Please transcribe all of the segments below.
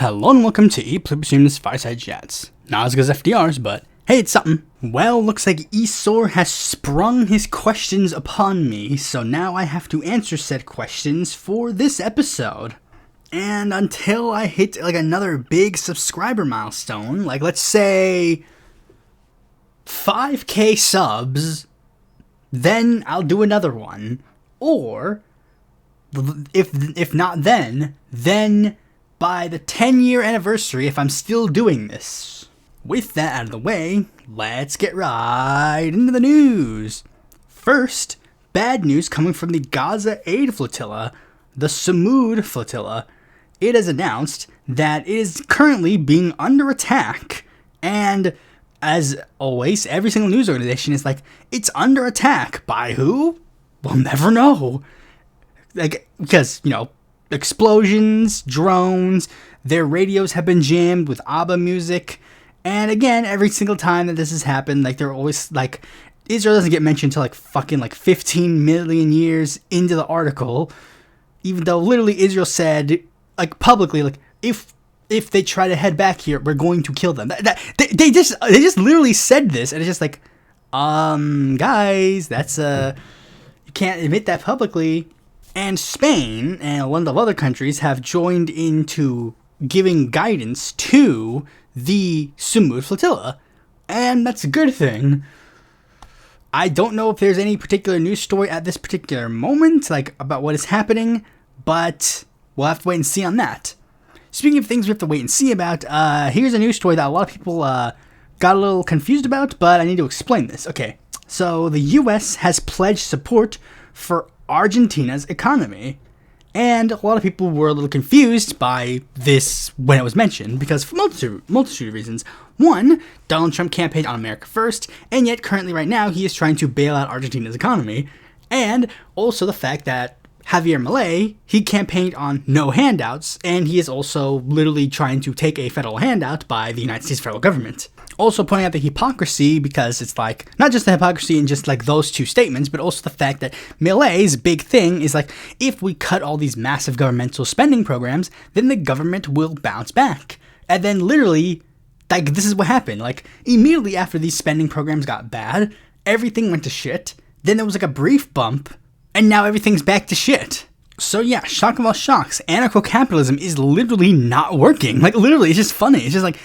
Hello and welcome to Pluribus Unum's Fireside Chats. Not as good as FDR's, but hey, it's something. Well, looks like Esor has sprung his questions upon me, so now I have to answer said questions for this episode. And until I hit another big subscriber milestone, let's say 5k subs, then I'll do another one. Or if not then by the 10-year anniversary, if I'm still doing this. With that out of the way, let's get right into the news. First, bad news coming from the Gaza aid flotilla, the Samud flotilla. It has announced that it is currently being under attack, and as always, every single news organization is like, it's under attack. By who? We'll never know. Because, explosions, drones, their radios have been jammed with ABBA music, and again, every single time that this has happened, they're always Israel doesn't get mentioned until fucking 15 million years into the article, even though literally Israel said, publicly, if they try to head back here, we're going to kill them. They just literally said this, and it's just guys, that's you can't admit that publicly. And Spain and a lot of other countries have joined into giving guidance to the Samud flotilla, and that's a good thing. I don't know if there's any particular news story at this particular moment, about what is happening, but we'll have to wait and see on that. Speaking of things we have to wait and see about, here's a news story that a lot of people got a little confused about, but I need to explain this. Okay, so the U.S. has pledged support for Argentina's economy, and a lot of people were a little confused by this when it was mentioned, because for multitude of reasons. One, Donald Trump campaigned on America first, and yet currently right now he is trying to bail out Argentina's economy, and also the fact that Javier Milei, he campaigned on no handouts, and he is also literally trying to take a federal handout by the United States federal government. Also pointing out the hypocrisy, because it's not just the hypocrisy in just those two statements, but also the fact that Milei's big thing is if we cut all these massive governmental spending programs, then the government will bounce back. And then literally, this is what happened. Immediately after these spending programs got bad, everything went to shit. Then there was a brief bump, and now everything's back to shit. So yeah, shock of all shocks, anarcho-capitalism is literally not working. Literally, it's just funny. It's just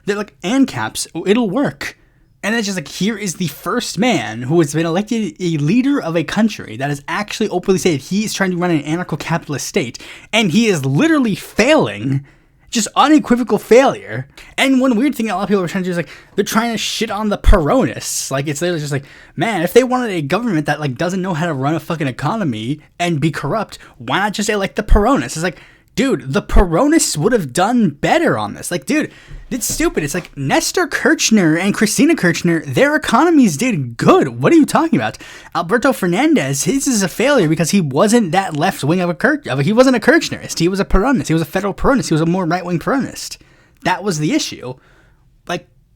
they're ANCAPs, it'll work. And it's just here is the first man who has been elected a leader of a country that has actually openly said he is trying to run an anarcho-capitalist state, and he is literally failing. Just unequivocal failure. And one weird thing that a lot of people are trying to do is they're trying to shit on the Peronists. It's literally just man, if they wanted a government that doesn't know how to run a fucking economy and be corrupt, why not just elect the Peronists? It's dude, the Peronists would have done better on this. Dude, it's stupid. It's Nestor Kirchner and Christina Kirchner, their economies did good. What are you talking about? Alberto Fernandez, his is a failure because he wasn't that left wing of he wasn't a Kirchnerist. He was a Peronist. He was a federal Peronist. He was a more right wing Peronist. That was the issue.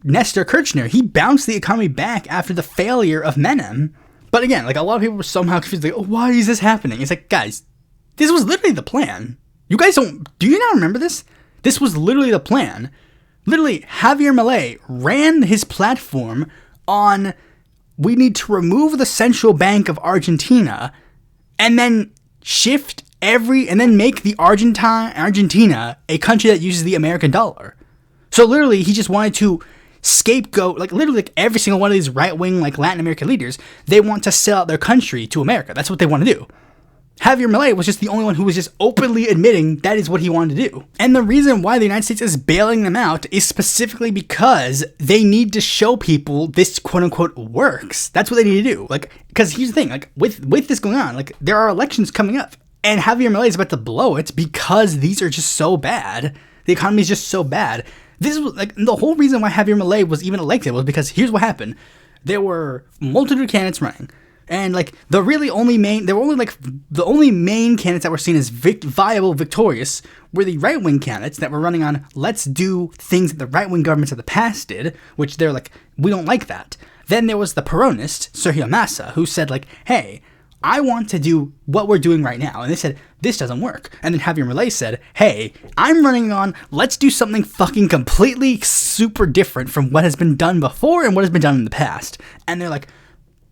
Nestor Kirchner, he bounced the economy back after the failure of Menem. But again, a lot of people were somehow confused. Oh, why is this happening? It's guys, this was literally the plan. You guys do you not remember this? This was literally the plan. Literally, Javier Milei ran his platform on, we need to remove the central bank of Argentina and then and then make the Argentina a country that uses the American dollar. So literally, he just wanted to scapegoat, literally every single one of these right-wing, Latin American leaders, they want to sell out their country to America. That's what they want to do. Javier Milei was just the only one who was just openly admitting that is what he wanted to do. And the reason why the United States is bailing them out is specifically because they need to show people this quote-unquote works. That's what they need to do. Because here's the thing, with this going on, there are elections coming up, and Javier Milei is about to blow it because these are just so bad. The economy is just so bad. This was, the whole reason why Javier Milei was even elected was because here's what happened. There were multitude of candidates running. And the only main candidates that were seen as viable, victorious, were the right-wing candidates that were running on, let's do things that the right-wing governments of the past did, which they're we don't like that. Then there was the Peronist, Sergio Massa, who said hey, I want to do what we're doing right now. And they said, this doesn't work. And then Javier Milei said, hey, I'm running on, let's do something fucking completely super different from what has been done before and what has been done in the past. And they're like,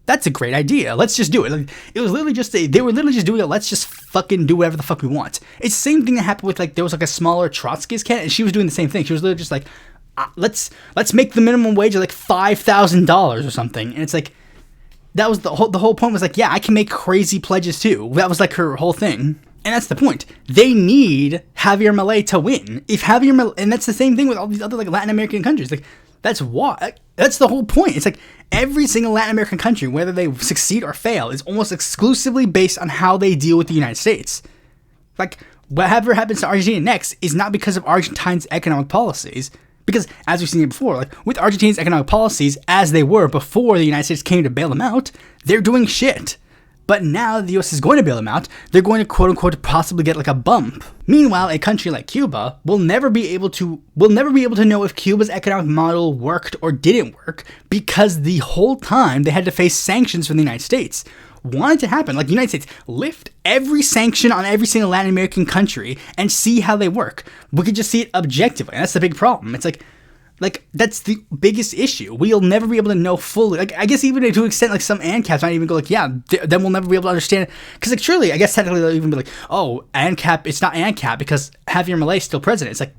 that's a great idea. Let's just do it. Like, it was literally just, they were literally just doing it. Let's just fucking do whatever the fuck we want. It's the same thing that happened with, like, there was like a smaller Trotskyist candidate, and she was doing the same thing. She was literally just like, let's make the minimum wage like $5,000 or something. And it's like, that was the whole point was like, yeah, I can make crazy pledges too. That was like her whole thing. And that's the point. They need Javier Milei to win. If Javier Milei, and that's the same thing with all these other like Latin American countries. Like, that's why. That's the whole point. It's like every single Latin American country, whether they succeed or fail, is almost exclusively based on how they deal with the United States. Like, whatever happens to Argentina next is not because of Argentina's economic policies. Because, as we've seen before, like, with Argentina's economic policies, as they were before the United States came to bail them out, they're doing shit. But now the U.S. is going to bail them out, they're going to, quote-unquote, possibly get, like, a bump. Meanwhile, a country like Cuba will never be able to know if Cuba's economic model worked or didn't work, because the whole time they had to face sanctions from the United States. Want it to happen, like the United States, lift every sanction on every single Latin American country and see how they work. We could just see it objectively, and that's the big problem. It's like that's the biggest issue. We'll never be able to know fully. Like, I guess even to an extent, like some ANCAPs might even go like, yeah, then we'll never be able to understand it. Because like surely, I guess technically they'll even be like, oh, ANCAP, it's not ANCAP because Javier Milei is still president. It's like,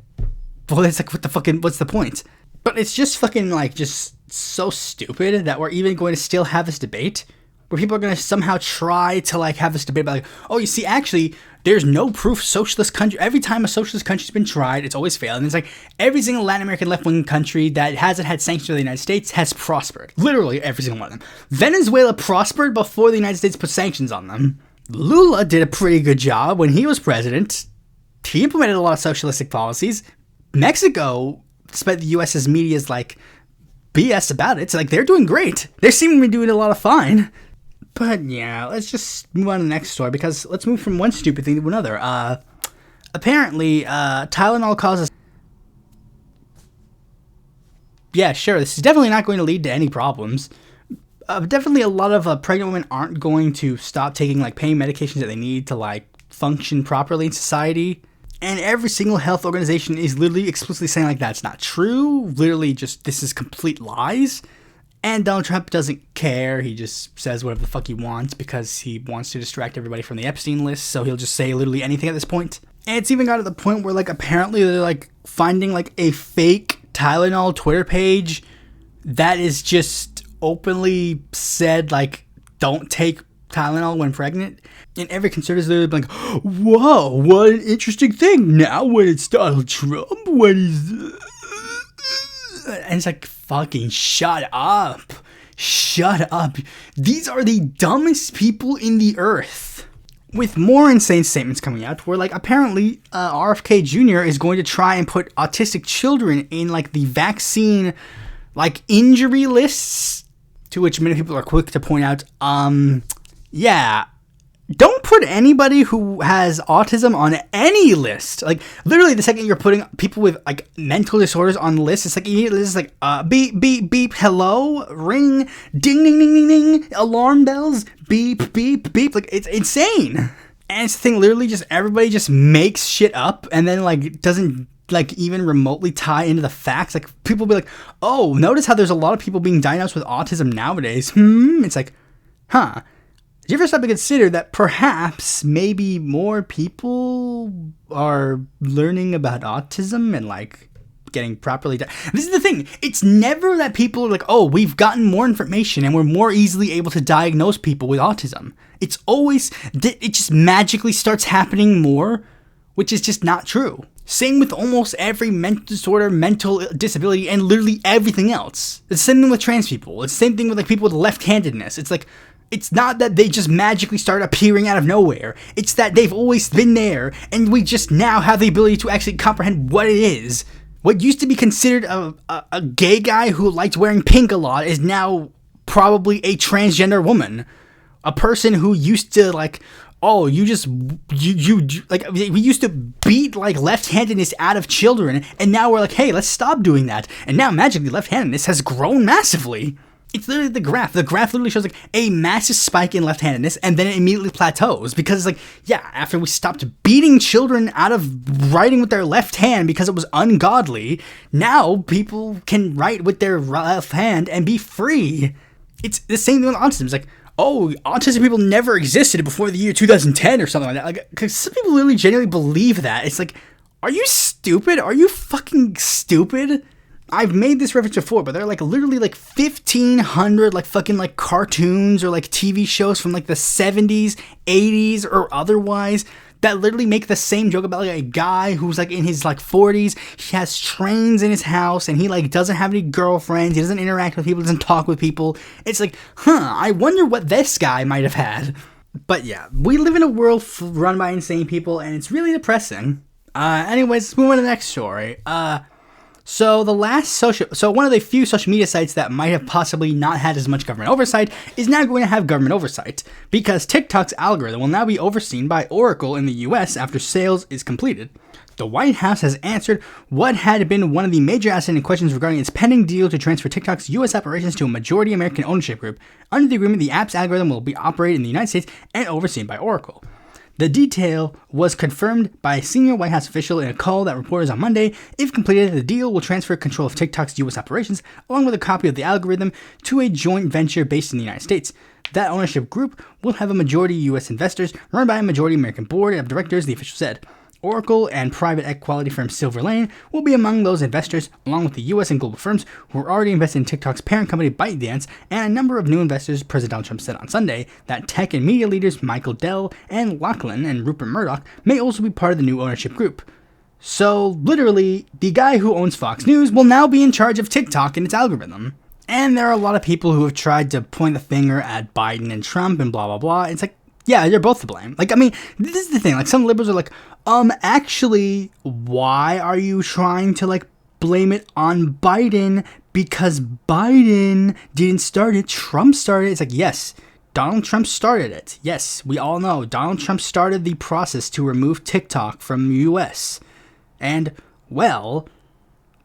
well, it's like, what's the point? But it's just fucking like just so stupid that we're even going to still have this debate where people are going to somehow try to like have this debate about like, oh, you see, actually, there's no proof socialist country. Every time a socialist country's been tried, it's always failed. And it's like every single Latin American left-wing country that hasn't had sanctions of the United States has prospered. Literally every single one of them. Venezuela prospered before the United States put sanctions on them. Lula did a pretty good job when he was president. He implemented a lot of socialistic policies. Mexico, despite the U.S.'s media's like BS about it, it's like they're doing great. They seem to be doing a lot of fine. But yeah, let's just move on to the next story, because let's move from one stupid thing to another. Apparently, Tylenol causes... Yeah, sure, this is definitely not going to lead to any problems. Definitely a lot of pregnant women aren't going to stop taking, like, pain medications that they need to, like, function properly in society. And every single health organization is literally explicitly saying, like, that's not true. Literally just, this is complete lies. And Donald Trump doesn't care. He just says whatever the fuck he wants because he wants to distract everybody from the Epstein list. So he'll just say literally anything at this point. And it's even got to the point where, like, apparently they're, like, finding, like, a fake Tylenol Twitter page that is just openly said, like, don't take Tylenol when pregnant. And every conservative is like, whoa, what an interesting thing. Now when it's Donald Trump, when he's... And it's like, fucking shut up. Shut up. These are the dumbest people in the earth. With more insane statements coming out, where, like, apparently RFK Jr. is going to try and put autistic children in, like, the vaccine, like, injury lists, to which many people are quick to point out, yeah, don't put anybody who has autism on any list. Like, literally, the second you're putting people with, like, mental disorders on the list, it's like, it's like, beep, beep, beep, hello, ring, ding, ding, ding, ding, ding, alarm bells, beep, beep, beep. Like, it's insane. And it's the thing, literally, just everybody just makes shit up and then, like, doesn't, like, even remotely tie into the facts. Like, people be like, oh, notice how there's a lot of people being diagnosed with autism nowadays. It's like, huh. Did you ever stop to consider that perhaps maybe more people are learning about autism and, like, getting properly This is the thing. It's never that people are like, oh, we've gotten more information and we're more easily able to diagnose people with autism. It's always, it just magically starts happening more, which is just not true. Same with almost every mental disorder, mental disability, and literally everything else. It's the same thing with trans people. It's the same thing with, like, people with left-handedness. It's like, it's not that they just magically start appearing out of nowhere. It's that they've always been there, and we just now have the ability to actually comprehend what it is. What used to be considered a gay guy who liked wearing pink a lot is now probably a transgender woman. A person who used to, like, oh, you like, we used to beat, like, left-handedness out of children, and now we're like, hey, let's stop doing that. And now magically left-handedness has grown massively. It's literally the graph. The graph literally shows like a massive spike in left-handedness, and then it immediately plateaus because it's like, yeah, after we stopped beating children out of writing with their left hand because it was ungodly, now people can write with their left hand and be free. It's the same thing with autism. It's like, oh, autistic people never existed before the year 2010 or something like that. Like, because some people literally genuinely believe that. It's like, are you stupid? Are you fucking stupid? I've made this reference before, but there are like literally like 1,500 like fucking like cartoons or like TV shows from like the 70s, 80s, or otherwise that literally make the same joke about like a guy who's like in his like 40s. He has trains in his house and he like doesn't have any girlfriends. He doesn't interact with people, doesn't talk with people. It's like, I wonder what this guy might have had. But yeah, we live in a world run by insane people, and it's really depressing. Anyways, let's move on to the next story. So one of the few social media sites that might have possibly not had as much government oversight is now going to have government oversight because TikTok's algorithm will now be overseen by Oracle in the US after sales is completed. The White House has answered what had been one of the major outstanding questions regarding its pending deal to transfer TikTok's US operations to a majority American ownership group. Under the agreement, the app's algorithm will be operated in the United States and overseen by Oracle. The detail was confirmed by a senior White House official in a call that reporters on Monday. If completed, the deal will transfer control of TikTok's U.S. operations, along with a copy of the algorithm, to a joint venture based in the United States. That ownership group will have a majority U.S. investors, run by a majority American board of directors, the official said. Oracle and private equity firm Silver Lane will be among those investors, along with the U.S. and global firms who are already invested in TikTok's parent company ByteDance, and a number of new investors. President Donald Trump said on Sunday that tech and media leaders Michael Dell and Lachlan and Rupert Murdoch may also be part of the new ownership group. So, literally, the guy who owns Fox News will now be in charge of TikTok and its algorithm. And there are a lot of people who have tried to point the finger at Biden and Trump and blah, blah, blah. It's like, yeah, they're both to blame. Like, I mean, this is the thing. Like, some liberals are like, actually, why are you trying to, like, blame it on Biden? Because Biden didn't start it. Trump started it. It's like, yes, Donald Trump started it. Yes, we all know. Donald Trump started the process to remove TikTok from the U.S. And, well,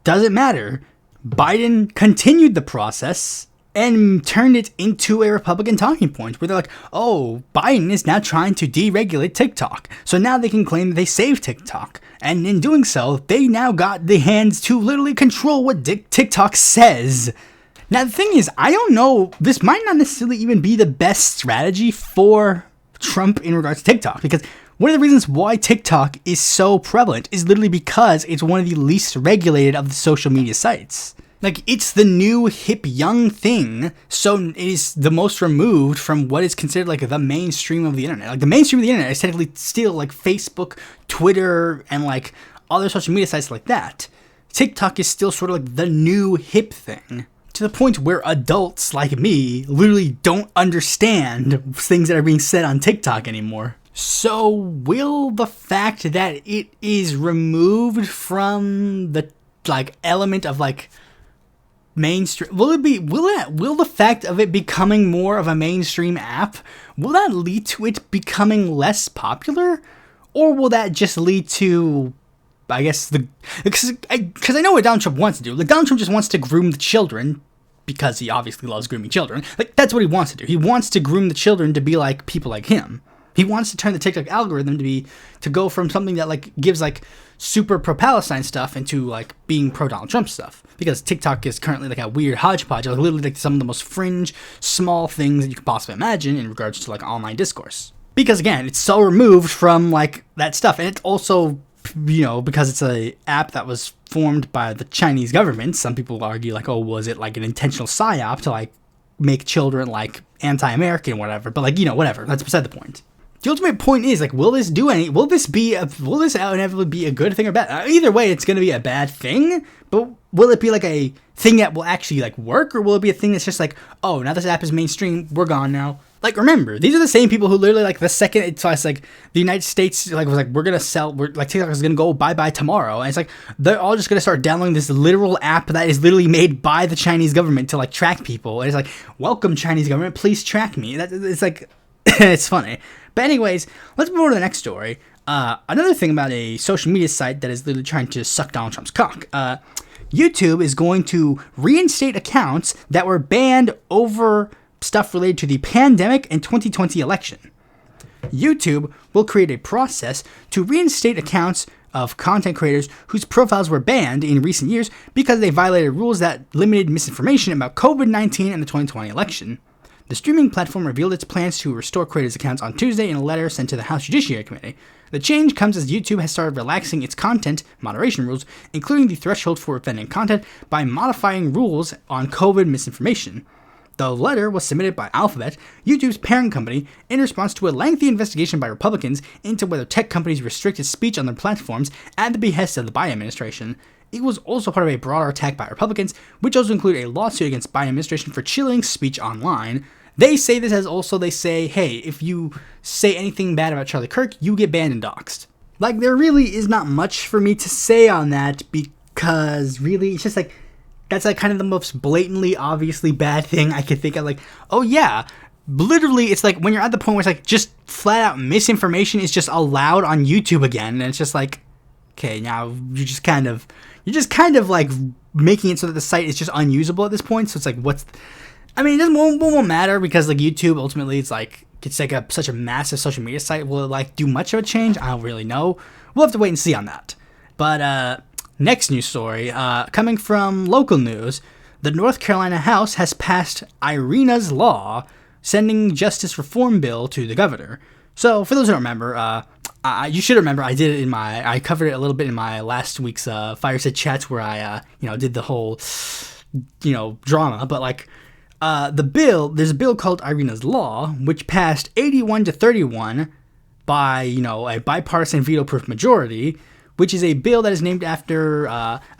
doesn't matter. Biden continued the process and turned it into a Republican talking point where they're like, oh, Biden is now trying to deregulate TikTok. So now they can claim that they saved TikTok. And in doing so, they now got the hands to literally control what TikTok says. Now, the thing is, I don't know, this might not necessarily even be the best strategy for Trump in regards to TikTok, because one of the reasons why TikTok is so prevalent is literally because it's one of the least regulated of the social media sites. Like, it's the new hip young thing, so it is the most removed from what is considered like the mainstream of the internet. Like, the mainstream of the internet is technically still like Facebook, Twitter, and like other social media sites like that. TikTok is still sort of like the new hip thing, to the point where adults like me literally don't understand things that are being said on TikTok anymore. So will the fact that it is removed from the like element of like mainstream, will the fact of it becoming more of a mainstream app, will that lead to it becoming less popular? Or will that just lead to, I guess, because I know what Donald Trump wants to do. Like, Donald Trump just wants to groom the children, because he obviously loves grooming children. Like, that's what he wants to do. He wants to groom the children to be like people like him. He wants to turn the TikTok algorithm to go from something that like gives like super pro-Palestine stuff into like being pro-Donald Trump stuff. Because TikTok is currently like a weird hodgepodge of like, literally like some of the most fringe, small things that you could possibly imagine in regards to like online discourse. Because again, it's so removed from like that stuff, and it's also, you know, because it's a app that was formed by the Chinese government. Some people argue like, oh, was it like an intentional psyop to like make children like anti-American or whatever? But like, you know, whatever. That's beside the point. The ultimate point is like, will this inevitably be a good thing or bad? Either way, it's going to be a bad thing, but will it be like a thing that will actually like work, or will it be a thing that's just like, oh, now this app is mainstream, we're gone now? Like, remember, these are the same people who literally like the second it's like the United States like was like, we're like TikTok is going to go bye-bye tomorrow, and it's like they're all just going to start downloading this literal app that is literally made by the Chinese government to like track people, and it's like, welcome Chinese government, please track me. It's like it's funny. But anyways, let's move on to the next story. Another thing about a social media site that is literally trying to suck Donald Trump's cock. YouTube is going to reinstate accounts that were banned over stuff related to the pandemic and 2020 election. YouTube will create a process to reinstate accounts of content creators whose profiles were banned in recent years because they violated rules that limited misinformation about COVID-19 and the 2020 election. The streaming platform revealed its plans to restore creators' accounts on Tuesday in a letter sent to the House Judiciary Committee. The change comes as YouTube has started relaxing its content moderation rules, including the threshold for offending content, by modifying rules on COVID misinformation. The letter was submitted by Alphabet, YouTube's parent company, in response to a lengthy investigation by Republicans into whether tech companies restricted speech on their platforms at the behest of the Biden administration. It was also part of a broader attack by Republicans, which also included a lawsuit against Biden administration for chilling speech online. They say this as also they say, hey, if you say anything bad about Charlie Kirk, you get banned and doxxed. Like, there really is not much for me to say on that because really it's just like, that's like kind of the most blatantly, obviously bad thing I could think of. Like, oh yeah, literally it's like when you're at the point where it's like just flat out misinformation is just allowed on YouTube again. And it's just like, okay, now you're just kind of like making it so that the site is just unusable at this point. So it's like, it won't matter because like YouTube ultimately it's like such a massive social media site. Will it like do much of a change? I don't really know. We'll have to wait and see on that. But next news story, coming from local news, the North Carolina House has passed Iryna's law, sending justice reform bill to the governor. So for those who don't remember, you should remember I did it I covered it a little bit in my last week's Fireside chats where I did the whole drama. But like there's a bill called Iryna's Law, which passed 81-31 by a bipartisan veto-proof majority, which is a bill that is named after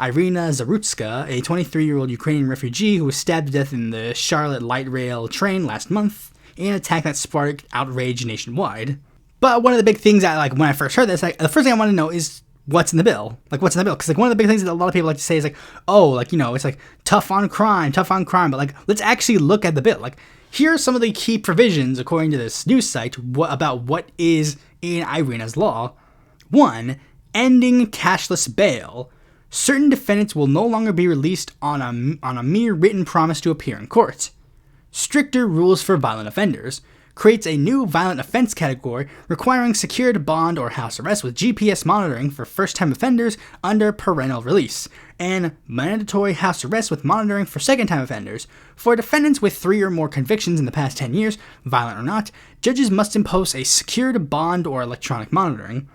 Iryna Zarutska, a 23-year-old Ukrainian refugee who was stabbed to death in the Charlotte light rail train last month in an attack that sparked outrage nationwide. But one of the big things when I first heard this, the first thing I want to know is what's in the bill? Like, what's in the bill? Because, like, one of the big things that a lot of people like to say is, like, oh, like, it's, like, tough on crime. But, like, let's actually look at the bill. Like, here are some of the key provisions, according to this news site, about what is in Iryna's Law. 1. Ending cashless bail. Certain defendants will no longer be released on a mere written promise to appear in court. Stricter rules for violent offenders. Creates a new violent offense category requiring secured bond or house arrest with GPS monitoring for first-time offenders under parental release, and mandatory house arrest with monitoring for second-time offenders. For defendants with 3 or more convictions in the past 10 years, violent or not, judges must impose a secured bond or electronic monitoring.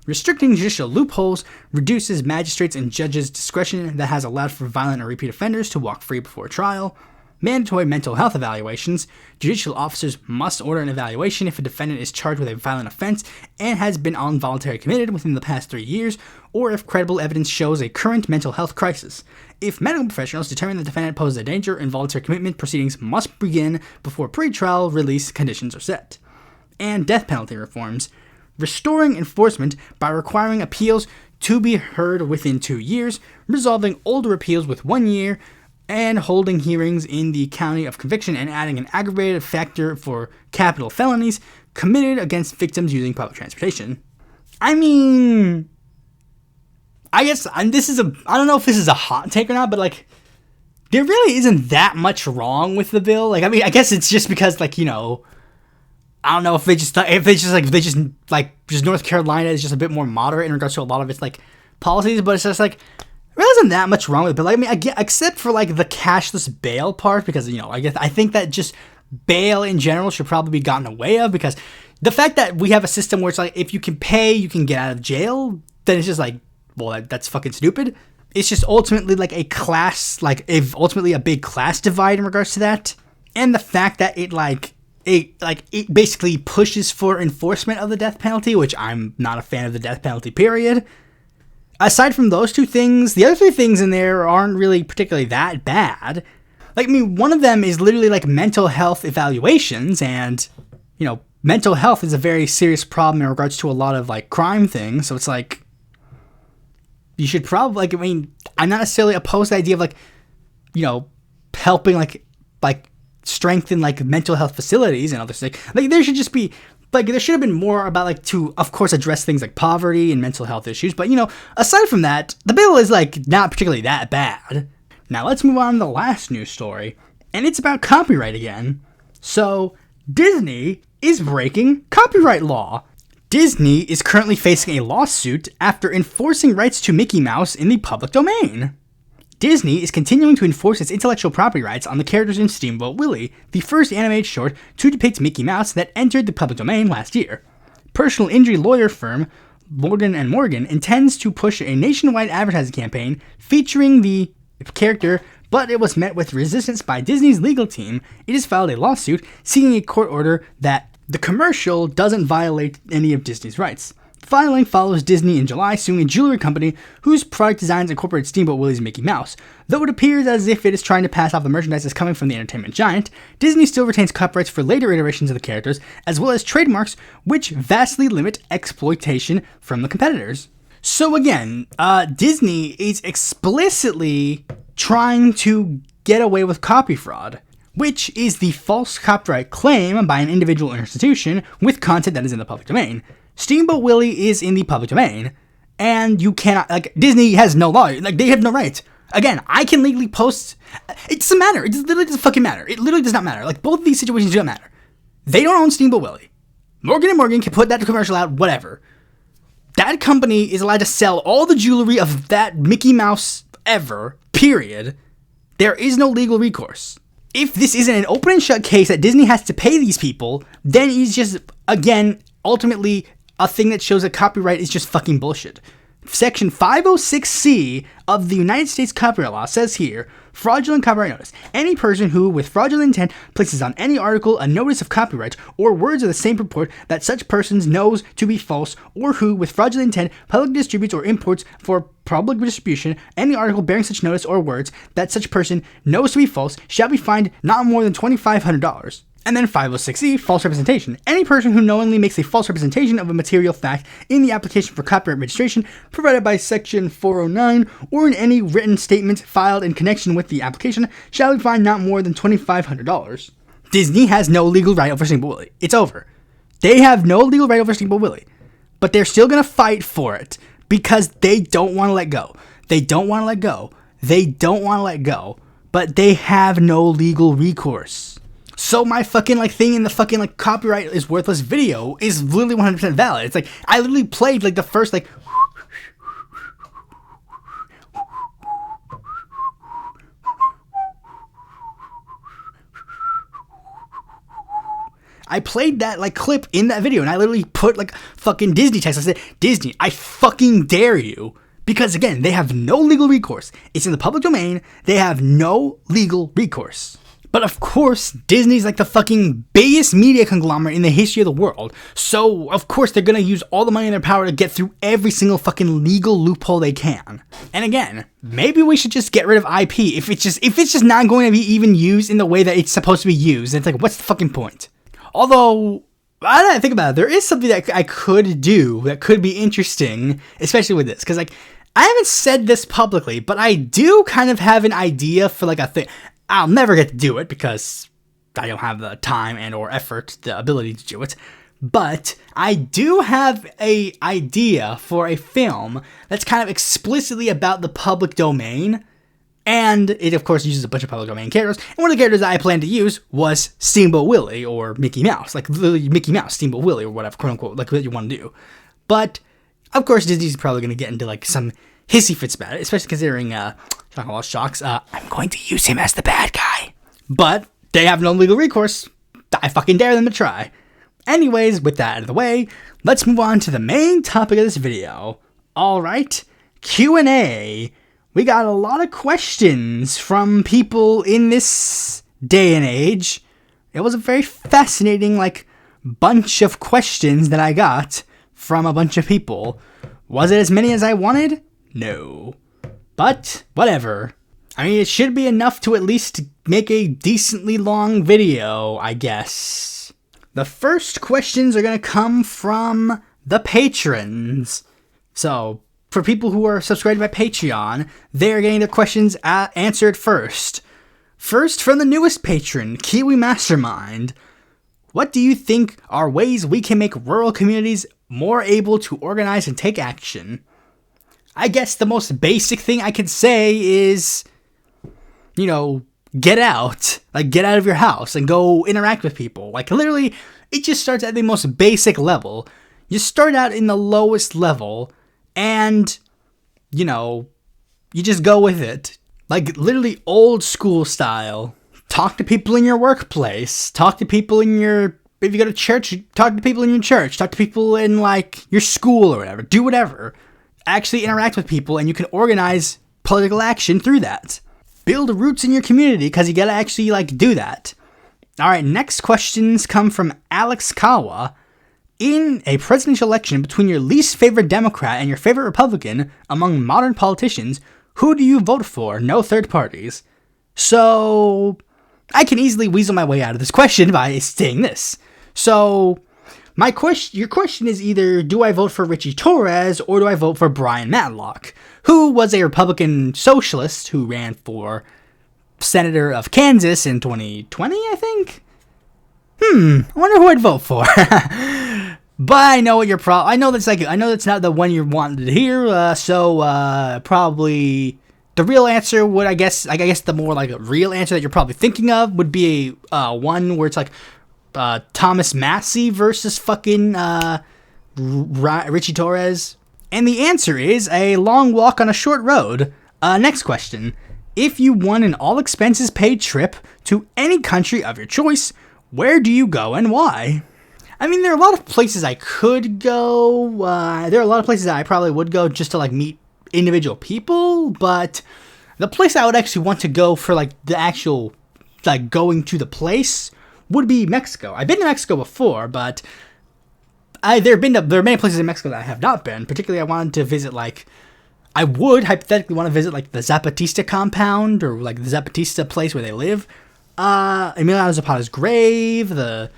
Restricting judicial loopholes reduces magistrates' and judges' discretion that has allowed for violent or repeat offenders to walk free before trial. Mandatory mental health evaluations. Judicial officers must order an evaluation if a defendant is charged with a violent offense and has been involuntarily committed within the past 3 years, or if credible evidence shows a current mental health crisis. If medical professionals determine the defendant poses a danger, involuntary commitment proceedings must begin before pretrial release conditions are set. And death penalty reforms. Restoring enforcement by requiring appeals to be heard within 2 years, resolving older appeals with 1 year, and holding hearings in the county of conviction and adding an aggravated factor for capital felonies committed against victims using public transportation. I mean, I guess I don't know if this is a hot take or not, but like, there really isn't that much wrong with the bill. Like, I mean, I guess it's just because, like, I don't know if just North Carolina is just a bit more moderate in regards to a lot of its like policies, but it's just like, there isn't that much wrong with it. But like, I mean, except for like the cashless bail part, because I think that just bail in general should probably be gotten away of, because the fact that we have a system where it's like if you can pay, you can get out of jail, then it's just like, well, that's fucking stupid. It's just ultimately like a class, ultimately a big class divide in regards to that, and the fact that it basically pushes for enforcement of the death penalty, which I'm not a fan of the death penalty, period. Aside from those 2 things, the other 3 things in there aren't really particularly that bad. Like, I mean, one of them is literally like mental health evaluations, and, mental health is a very serious problem in regards to a lot of like crime things. So it's like, you should probably, I'm not necessarily opposed to the idea of like, helping like strengthen like mental health facilities and other stuff. Like there should just be like there should have been more about like to of course address things like poverty and mental health issues. But aside from that, the bill is like not particularly that bad. Now let's move on to the last news story, and it's about copyright again. So Disney is breaking copyright law. Disney is currently facing a lawsuit after enforcing rights to Mickey Mouse in the public domain. Disney is continuing to enforce its intellectual property rights on the characters in Steamboat Willie, the first animated short to depict Mickey Mouse that entered the public domain last year. Personal injury lawyer firm Morgan & Morgan intends to push a nationwide advertising campaign featuring the character, but it was met with resistance by Disney's legal team. It has filed a lawsuit seeking a court order that the commercial doesn't violate any of Disney's rights. Filing follows Disney in July suing a jewelry company whose product designs incorporate Steamboat Willie's Mickey Mouse. Though it appears as if it is trying to pass off the merchandise as coming from the entertainment giant, Disney still retains copyrights for later iterations of the characters, as well as trademarks which vastly limit exploitation from the competitors. So again, Disney is explicitly trying to get away with copy fraud, which is the false copyright claim by an individual or institution with content that is in the public domain. Steamboat Willie is in the public domain, and you cannot, like, Disney has no law, like, they have no right. Again, I can legally post, it doesn't matter, it literally doesn't fucking matter, it literally does not matter, like, both of these situations do not matter. They don't own Steamboat Willie. Morgan & Morgan can put that commercial out, whatever. That company is allowed to sell all the jewelry of that Mickey Mouse ever, period. There is no legal recourse. If this isn't an open and shut case that Disney has to pay these people, then it's just, again, ultimately a thing that shows that copyright is just fucking bullshit. Section 506C of the United States copyright law says here, fraudulent copyright notice. Any person who, with fraudulent intent, places on any article a notice of copyright or words of the same purport that such person knows to be false, or who, with fraudulent intent, publicly distributes or imports for public distribution any article bearing such notice or words that such person knows to be false, shall be fined not more than $2,500. And then 506E, false representation. Any person who knowingly makes a false representation of a material fact in the application for copyright registration provided by Section 409 or in any written statement filed in connection with the application shall be fined not more than $2,500. Disney has no legal right over Steamboat Willie. It's over. They have no legal right over Steamboat Willie. But they're still going to fight for it because they don't want to let go. They don't want to let go. They don't want to let go. But they have no legal recourse. So my fucking thing in the fucking copyright is worthless video is literally 100% valid. It's like I literally played the first I played that clip in that video and I literally put fucking Disney text. I said, Disney, I fucking dare you. Because again, they have no legal recourse. It's in the public domain. They have no legal recourse. But of course, Disney's the fucking biggest media conglomerate in the history of the world. So, of course, they're gonna use all the money in their power to get through every single fucking legal loophole they can. And again, maybe we should just get rid of IP if it's just not going to be even used in the way that it's supposed to be used. It's what's the fucking point? Although, I don't think about it, there is something that I could do that could be interesting, especially with this. Because, I haven't said this publicly, but I do kind of have an idea for a thing. I'll never get to do it because I don't have the time and or effort, the ability to do it. But I do have an idea for a film that's kind of explicitly about the public domain. And it, of course, uses a bunch of public domain characters. And one of the characters that I planned to use was Steamboat Willie or Mickey Mouse. Literally Mickey Mouse, Steamboat Willie or whatever, quote unquote, what you want to do. But, of course, Disney's probably going to get into some hissy fits about it, especially considering Shocks. I'm going to use him as the bad guy. But they have no legal recourse. I fucking dare them to try. Anyways, with that out of the way, let's move on to the main topic of this video. Alright, Q&A. We got a lot of questions from people in this day and age. It was a very fascinating, bunch of questions that I got from a bunch of people. Was it as many as I wanted? No. But, whatever. I mean, it should be enough to at least make a decently long video, I guess. The first questions are going to come from the patrons. So, for people who are subscribed by Patreon, they're getting their questions answered first. First, from the newest patron, Kiwi Mastermind. What do you think are ways we can make rural communities more able to organize and take action? I guess the most basic thing I could say is, get out. Like, get out of your house and go interact with people. Like, literally, it just starts at the most basic level. You start out in the lowest level, and, you just go with it. Like, literally old school style. Talk to people in your workplace. Talk to people in your... If you go to church, talk to people in your church. Talk to people in, your school or whatever. Do whatever. Actually interact with people, and you can organize political action through that. Build roots in your community, because you gotta actually, do that. Alright, next questions come from Alex Kawa. In a presidential election between your least favorite Democrat and your favorite Republican among modern politicians, who do you vote for? No third parties. So, I can easily weasel my way out of this question by saying this. So, your question is either, do I vote for Richie Torres or do I vote for Brian Matlock, who was a Republican socialist who ran for senator of Kansas in 2020, I think? I wonder who I'd vote for. But I know what your I know that's not the one you wanted to hear. So probably the real answer would, I guess the more real answer that you're probably thinking of would be one where it's Thomas Massey versus fucking Richie Torres. And the answer is a long walk on a short road. Next question. If you won an all expenses paid trip to any country of your choice, where do you go and why? I mean, there are a lot of places I could go. There are a lot of places that I probably would go just to meet individual people. But the place I would actually want to go for the actual going to the place would be Mexico. I've been to Mexico before, but there are many places in Mexico that I have not been. Particularly, I wanted to visit I would hypothetically want to visit the Zapatista compound or the Zapatista place where they live. Emiliano Zapata's grave, the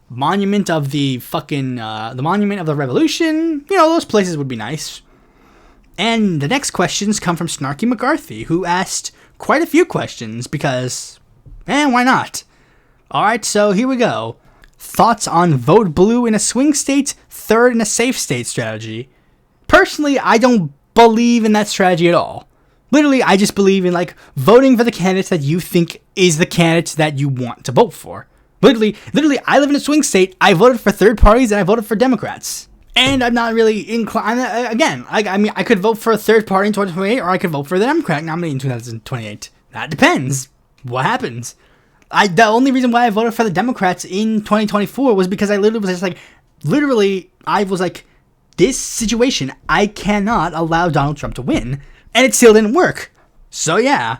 monument of the monument of the revolution. Those places would be nice. And the next questions come from Snarky McCarthy, who asked quite a few questions because, why not? Alright, so here we go. Thoughts on vote blue in a swing state, third in a safe state strategy. Personally, I don't believe in that strategy at all. Literally, I just believe in voting for the candidates that you think is the candidates that you want to vote for. Literally, I live in a swing state. I voted for third parties and I voted for Democrats. And I'm not really inclined. Again, I could vote for a third party in 2028, or I could vote for the Democratic nominee in 2028. That depends. What happens? The only reason why I voted for the Democrats in 2024 was because I literally was just I was this situation, I cannot allow Donald Trump to win. And it still didn't work. So yeah.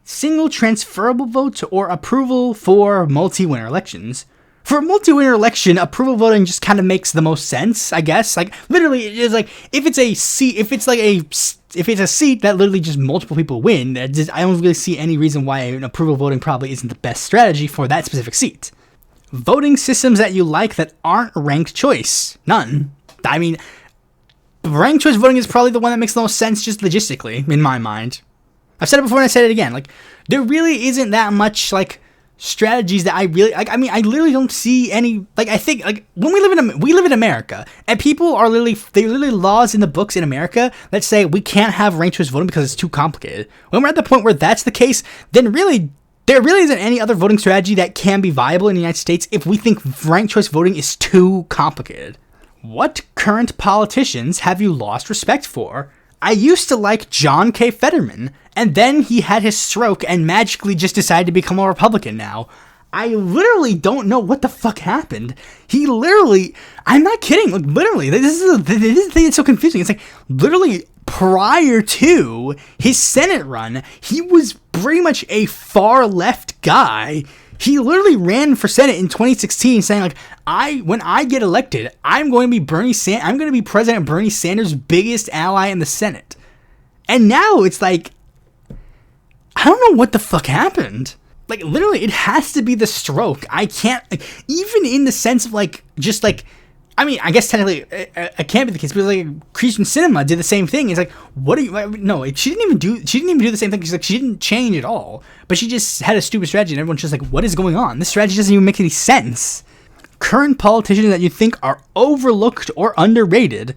Single transferable vote or approval for multi-winner elections. For a multi-winner election, approval voting just kind of makes the most sense, I guess. Literally, it's if it's a seat, if it's a seat that literally just multiple people win, I don't really see any reason why an approval voting probably isn't the best strategy for that specific seat. Voting systems that you like that aren't ranked choice. None. I mean, ranked choice voting is probably the one that makes the most sense just logistically, in my mind. I've said it before and I said it again. There really isn't that much, strategies that I really I literally don't see any. I think when we live in America, and people are literally laws in the books in America that say we can't have ranked choice voting because it's too complicated. When we're at the point where that's the case, then really there really isn't any other voting strategy that can be viable in the United States if we think ranked choice voting is too complicated. What current politicians have you lost respect for? I used to like John K. Fetterman, and then he had his stroke and magically just decided to become a Republican now. I literally don't know what the fuck happened. I'm not kidding, literally, this is the thing that's so confusing. It's literally, prior to his Senate run, he was pretty much a far left guy. He literally ran for Senate in 2016 saying, when I get elected, I'm going to be President Bernie Sanders' biggest ally in the Senate. And now it's I don't know what the fuck happened. Literally, it has to be the stroke. I can't, even in the sense of I mean, I guess technically it can't be the case, but like Christian Cinema did the same thing. It's like, what are you? No, she didn't even do the same thing. She's like, she didn't change at all, but she just had a stupid strategy, and everyone's just like, what is going on? This strategy doesn't even make any sense. Current politicians that you think are overlooked or underrated.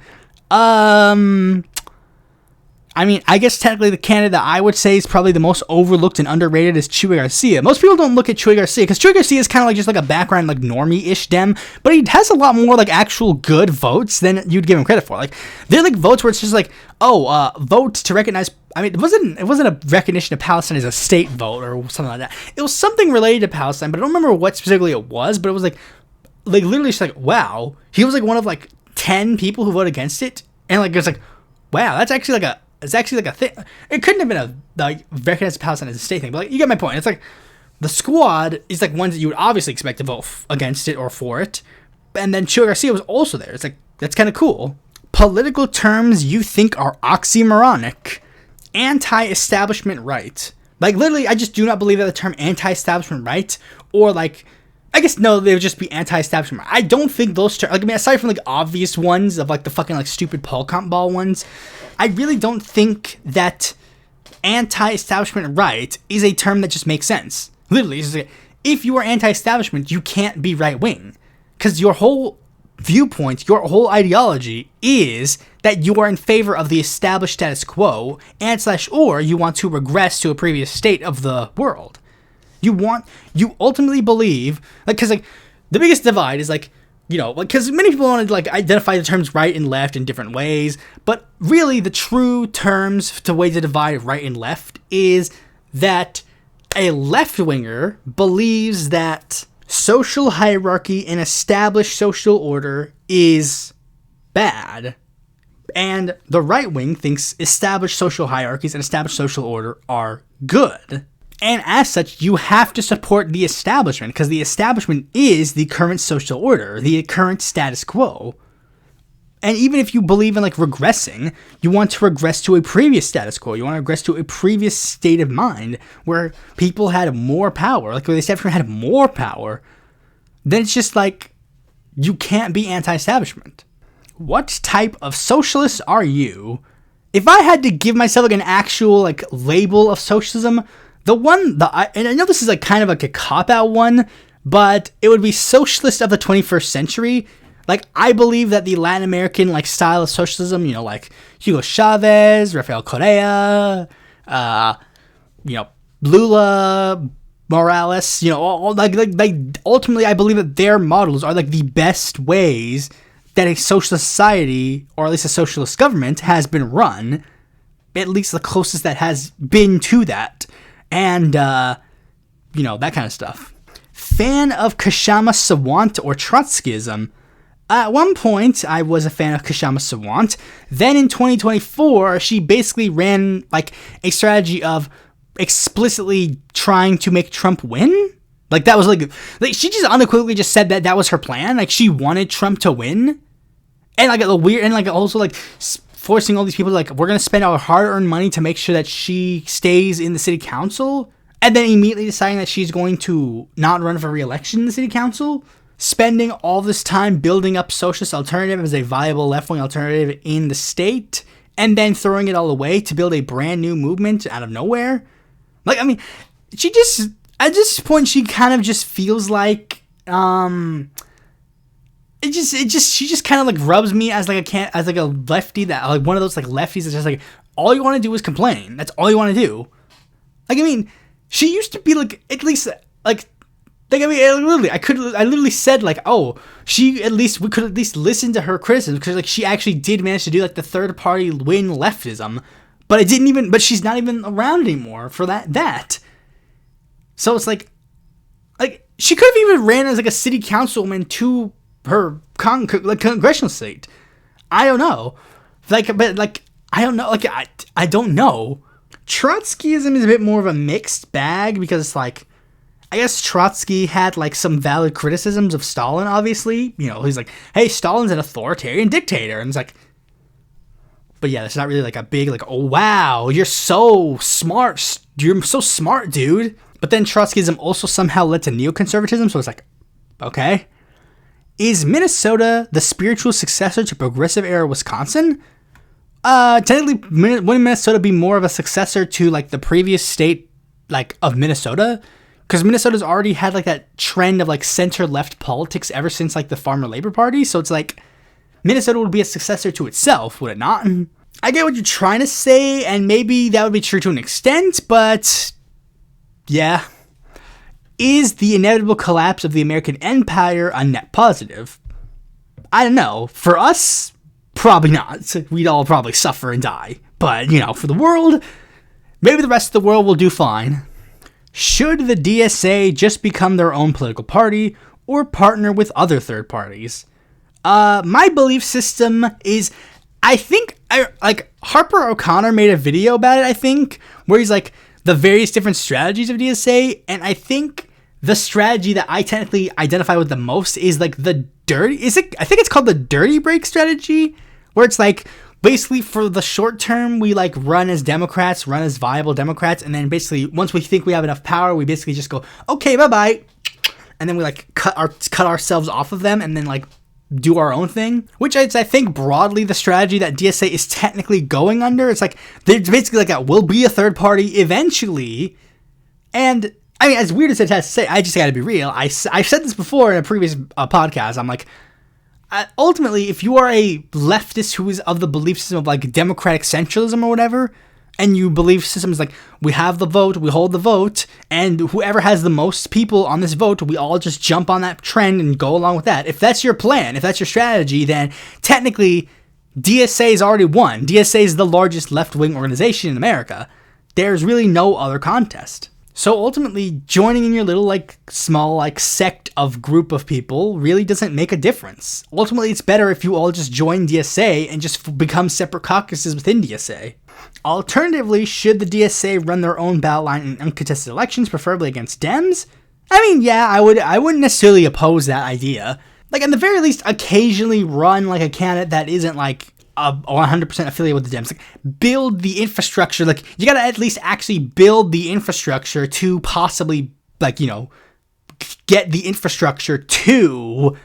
I mean, I guess technically the candidate that I would say is probably the most overlooked and underrated is Chuy Garcia. Most people don't look at Chuy Garcia because Chuy Garcia is kind of like just like a background like normie-ish Dem, but he has a lot more like actual good votes than you'd give him credit for. Like they're like votes where it's just like, vote to recognize. I mean, it wasn't a recognition of Palestine as a state vote or something like that. It was something related to Palestine, but I don't remember what specifically it was. But it was like literally just like, wow, he was like one of like 10 people who voted against it, and like it's like, wow, that's actually like a. It's actually like a thing. It couldn't have been a like recognized Palestine as a state thing, but like you get my point. It's like the squad is like ones that you would obviously expect to vote against it or for it, and then Chuy Garcia was also there. It's like that's kind of cool. Political terms you think are oxymoronic: anti-establishment right. Like literally, I just do not believe that the term anti-establishment right or like. I guess no, they would just be anti-establishment. I don't think those terms, like I mean, aside from like obvious ones of like the fucking like stupid Paul Comp ball ones, I really don't think that anti-establishment right is a term that just makes sense. Literally, it's just like, if you are anti-establishment, you can't be right-wing, because your whole viewpoint, your whole ideology is that you are in favor of the established status quo or you want to regress to a previous state of the world. You ultimately believe, like, because, like, the biggest divide is, like, you know, because many people want to, like, identify the terms right and left in different ways, but really the true terms to way to divide right and left is that a left-winger believes that social hierarchy and established social order is bad, and the right wing thinks established social hierarchies and established social order are good. And as such, you have to support the establishment because the establishment is the current social order, the current status quo. And even if you believe in like regressing, you want to regress to a previous status quo. You want to regress to a previous state of mind where people had more power, like where the establishment had more power. Then it's just like, you can't be anti-establishment. What type of socialist are you? If I had to give myself like an actual like label of socialism, and I know this is like kind of like a cop-out one, but it would be socialist of the 21st century. Like, I believe that the Latin American like style of socialism, you know, like Hugo Chavez, Rafael Correa, Lula, Morales, you know, all like ultimately I believe that their models are like the best ways that a socialist society, or at least a socialist government, has been run, at least the closest that has been to that. And, that kind of stuff. Fan of Kshama Sawant or Trotskyism. At one point, I was a fan of Kshama Sawant. Then in 2024, she basically ran, like, a strategy of explicitly trying to make Trump win. Like, that was, like she just unequivocally just said that was her plan. Like, she wanted Trump to win. And, like, also, like, forcing all these people to, like, we're going to spend our hard-earned money to make sure that she stays in the city council, and then immediately deciding that she's going to not run for re-election in the city council, spending all this time building up socialist alternative as a viable left-wing alternative in the state, and then throwing it all away to build a brand new movement out of nowhere. Like, I mean, she just, at this point, she kind of just feels like, she just kind of like rubs me as like a lefty, that like one of those like lefties that's just like, all you want to do is complain. That's all you want to do. Like, I mean, she used to be like, at least like I mean, literally, I literally said like, oh, we could at least listen to her criticism because like she actually did manage to do like the third party win leftism, but she's not even around anymore for that. So it's like she could have even ran as like a city councilwoman to her congressional seat. I don't know. I don't know. I don't know. Trotskyism is a bit more of a mixed bag because it's like, I guess Trotsky had like some valid criticisms of Stalin, obviously. You know, he's like, hey, Stalin's an authoritarian dictator. And it's like, but yeah, it's not really like a big, like, oh, wow, you're so smart. You're so smart, dude. But then Trotskyism also somehow led to neoconservatism. So it's like, okay. Is Minnesota the spiritual successor to progressive era Wisconsin? Technically, wouldn't Minnesota be more of a successor to like the previous state like of Minnesota? Because Minnesota's already had like that trend of like center-left politics ever since like the Farmer Labor Party. So it's like Minnesota would be a successor to itself, would it not? I get what you're trying to say, and maybe that would be true to an extent, but yeah. Is the inevitable collapse of the American empire a net positive? I don't know. For us, probably not. We'd all probably suffer and die. But, for the world, maybe the rest of the world will do fine. Should the DSA just become their own political party or partner with other third parties? My belief system is, I think, Harper O'Connor made a video about it, I think, where he's like, the various different strategies of DSA, and I think the strategy that I technically identify with the most is like the I think it's called the dirty break strategy, where it's like, basically for the short term, we like run as Democrats, run as viable Democrats, and then basically once we think we have enough power, we basically just go, okay, bye-bye, and then we like cut ourselves off of them, and then like do our own thing, which is, I think, broadly the strategy that DSA is technically going under. It's like, they're basically like, we'll be a third party eventually. And, I mean, as weird as it has to say, I just gotta be real. I've said this before in a previous podcast. I'm like, ultimately, if you are a leftist who is of the belief system of, like, democratic centralism or whatever, and you believe systems like, we have the vote, we hold the vote, and whoever has the most people on this vote, we all just jump on that trend and go along with that. If that's your plan, if that's your strategy, then technically DSA is already won. DSA is the largest left-wing organization in America. There's really no other contest. So ultimately, joining in your little, like, small, like, sect of group of people really doesn't make a difference. Ultimately, it's better if you all just join DSA and just become separate caucuses within DSA. Alternatively, should the DSA run their own ballot line in uncontested elections, preferably against Dems? I mean, yeah, I wouldn't necessarily oppose that idea. Like, at the very least, occasionally run, like, a candidate that isn't, like, 100% affiliated with the Dems. Like, build the infrastructure. Like, you gotta at least actually build the infrastructure to possibly, like, get the infrastructure to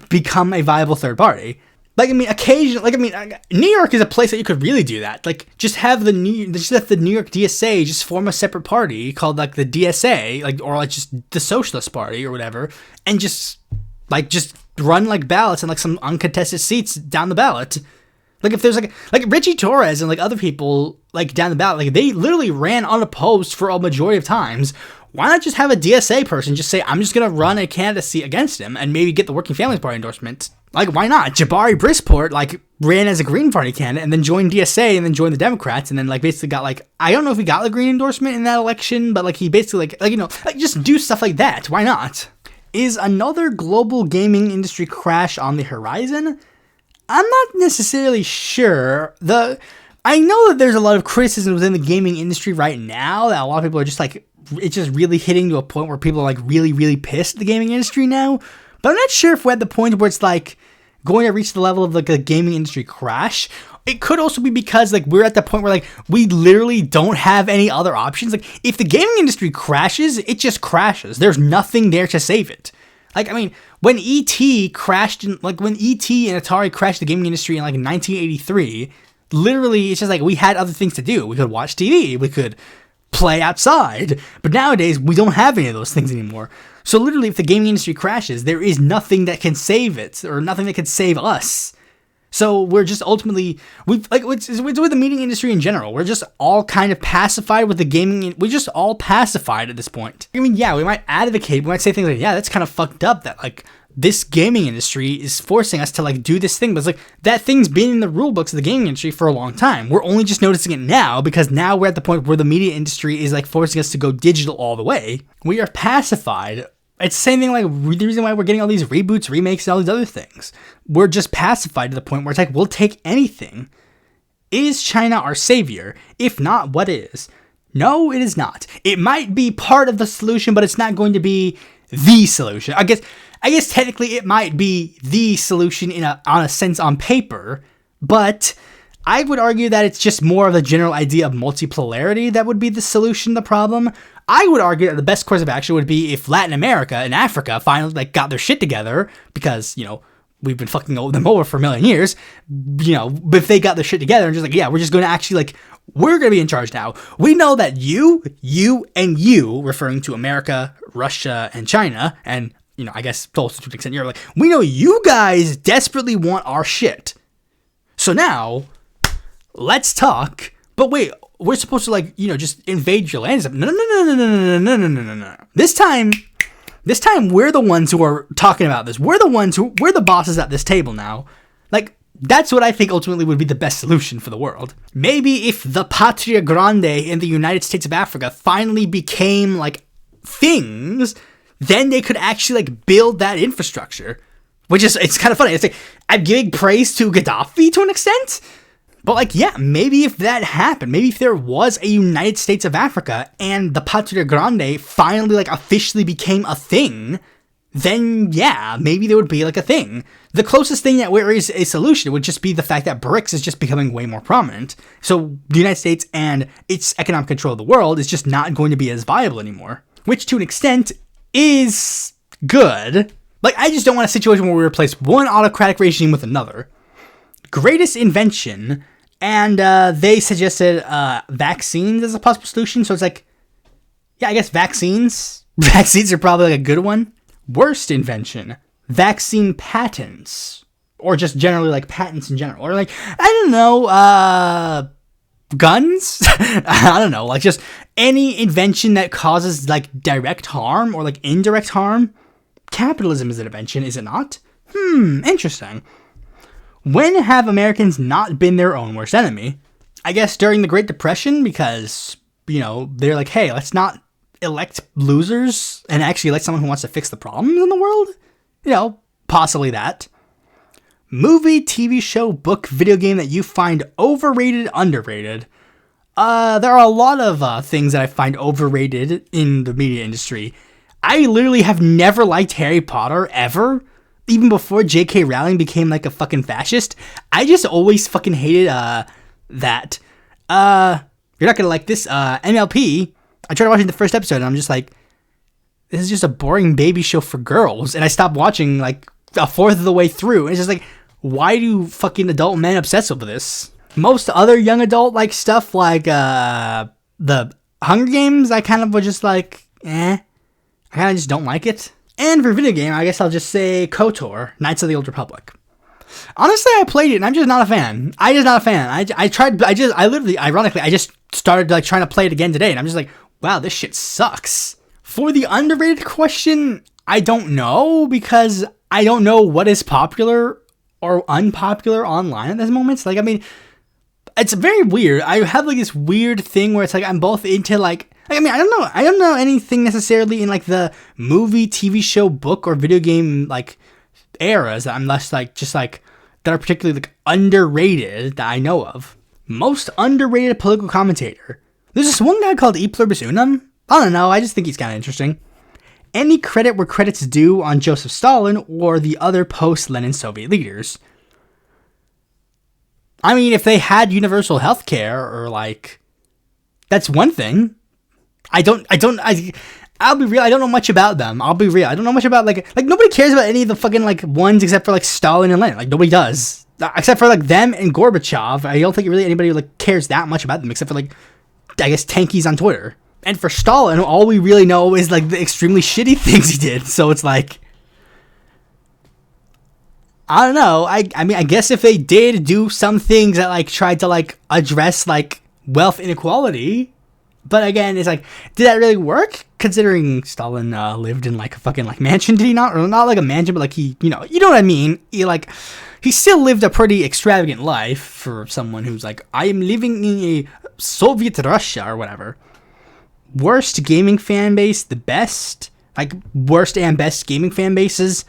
become a viable third party. Like, I mean, occasionally, New York is a place that you could really do that. Like, just have the New York DSA just form a separate party called, like, the DSA, like, or, like, just the Socialist Party or whatever, and just run, like, ballots and, like, some uncontested seats down the ballot. Like, if there's, like Richie Torres and, like, other people, like, down the ballot, like, they literally ran unopposed for a majority of times. Why not just have a DSA person just say, I'm just going to run a candidacy against him and maybe get the Working Families Party endorsement? Like, why not? Jabari Brisport, like, ran as a Green Party candidate and then joined DSA and then joined the Democrats and then, like, basically got, like, I don't know if he got the Green endorsement in that election, but, like, he basically, like, just do stuff like that. Why not? Is another global gaming industry crash on the horizon? I'm not necessarily sure. I know that there's a lot of criticism within the gaming industry right now that a lot of people are just, like, it's just really hitting to a point where people are, like, really, really pissed at the gaming industry now. But I'm not sure if we're at the point where it's, like, going to reach the level of, like, a gaming industry crash. It could also be because, like, we're at the point where, like, we literally don't have any other options. Like, if the gaming industry crashes, it just crashes. There's nothing there to save it. Like, I mean, when E.T. crashed, when E.T. and Atari crashed the gaming industry in, like, 1983, literally, it's just, like, we had other things to do. We could watch TV. We could play outside. But nowadays, we don't have any of those things anymore. So literally, if the gaming industry crashes, there is nothing that can save it, or nothing that can save us. So we're just ultimately, it's with the media industry in general. We're just all kind of pacified with the gaming. We're just all pacified at this point. I mean, yeah, we might advocate. We might say things like, yeah, that's kind of fucked up that, like, this gaming industry is forcing us to, like, do this thing. But it's like, that thing's been in the rule books of the gaming industry for a long time. We're only just noticing it now because now we're at the point where the media industry is, like, forcing us to go digital all the way. We are pacified. It's the same thing, like, the reason why we're getting all these reboots, remakes, and all these other things. We're just pacified to the point where it's like, we'll take anything. Is China our savior? If not, what is? No, it is not. It might be part of the solution, but it's not going to be the solution. I guess technically it might be the solution on a sense on paper, but I would argue that it's just more of the general idea of multipolarity that would be the solution to the problem. I would argue that the best course of action would be if Latin America and Africa finally like got their shit together, because, you know, we've been fucking them over for a million years. You know, if they got their shit together and just like, yeah, we're just going to actually like, we're going to be in charge now. We know that you, and you, referring to America, Russia, and China, and, you know, I guess also to an extent, you're like, we know you guys desperately want our shit. So now, let's talk. But wait, we're supposed to like, you know, just invade your land. No. This time we're the ones who are talking about this. We're the bosses at this table now. Like, that's what I think ultimately would be the best solution for the world. Maybe if the Patria Grande in the United States of Africa finally became like things, then they could actually like build that infrastructure. Which is, it's kind of funny. It's like, I'm giving praise to Gaddafi to an extent. But like, yeah, maybe if that happened, maybe if there was a United States of Africa and the Patria Grande finally like officially became a thing, then yeah, maybe there would be like a thing. The closest thing that where is a solution would just be the fact that BRICS is just becoming way more prominent. So the United States and its economic control of the world is just not going to be as viable anymore. Which to an extent is good. Like, I just don't want a situation where we replace one autocratic regime with another. Greatest invention, and they suggested vaccines as a possible solution. So it's like, yeah, I guess vaccines. Vaccines are probably like a good one. Worst invention, vaccine patents, or just generally like patents in general, or like, I don't know, guns. I don't know, like just any invention that causes like direct harm or like indirect harm. Capitalism is an invention, is it not? Interesting. When have Americans not been their own worst enemy? I guess during the Great Depression, because, you know, they're like, hey, let's not elect losers and actually elect someone who wants to fix the problems in the world. You know, possibly that. Movie, TV show, book, video game that you find overrated, underrated. There are a lot of things that I find overrated in the media industry. I literally have never liked Harry Potter, ever. Even before J.K. Rowling became like a fucking fascist. I just always fucking hated that. You're not gonna like this. MLP. I tried watching the first episode and I'm just like, this is just a boring baby show for girls. And I stopped watching like a fourth of the way through. And it's just like, why do fucking adult men obsess over this? Most other young adult like stuff like the Hunger Games, I kind of was just like, I kind of just don't like it. And for video game, I guess I'll just say KOTOR, Knights of the Old Republic. Honestly, I played it and I'm just not a fan. I just started like trying to play it again today and I'm just like, wow, this shit sucks. For the underrated question, I don't know, because I don't know what is popular or unpopular online at this moment. Like, I mean, it's very weird. I have like this weird thing where it's like, I'm both into like, I mean, I don't know anything necessarily in like the movie, TV show, book, or video game like eras that I'm less like just like that are particularly like underrated that I know of. Most underrated political commentator. There's this one guy called Pluribus Unum. I don't know. I just think he's kind of interesting. Any credit where credit's due on Joseph Stalin or the other post-Lenin Soviet leaders. I mean, if they had universal health care or like, that's one thing. I'll be real. I don't know much about them. I'll be real. I don't know much about like nobody cares about any of the fucking like ones except for like Stalin and Lenin. Like nobody does, except for like them and Gorbachev. I don't think really anybody like cares that much about them except for like, I guess, tankies on Twitter. And for Stalin, all we really know is like the extremely shitty things he did. So it's like, I don't know. I mean, I guess if they did do some things that like tried to like address like wealth inequality. But again, it's like, did that really work? Considering Stalin lived in like a fucking like mansion, did he not? Or not like a mansion, but like he, you know what I mean? He still lived a pretty extravagant life for someone who's like, I am living in a Soviet Russia or whatever. Worst gaming fan base, the best, like worst and best gaming fan bases.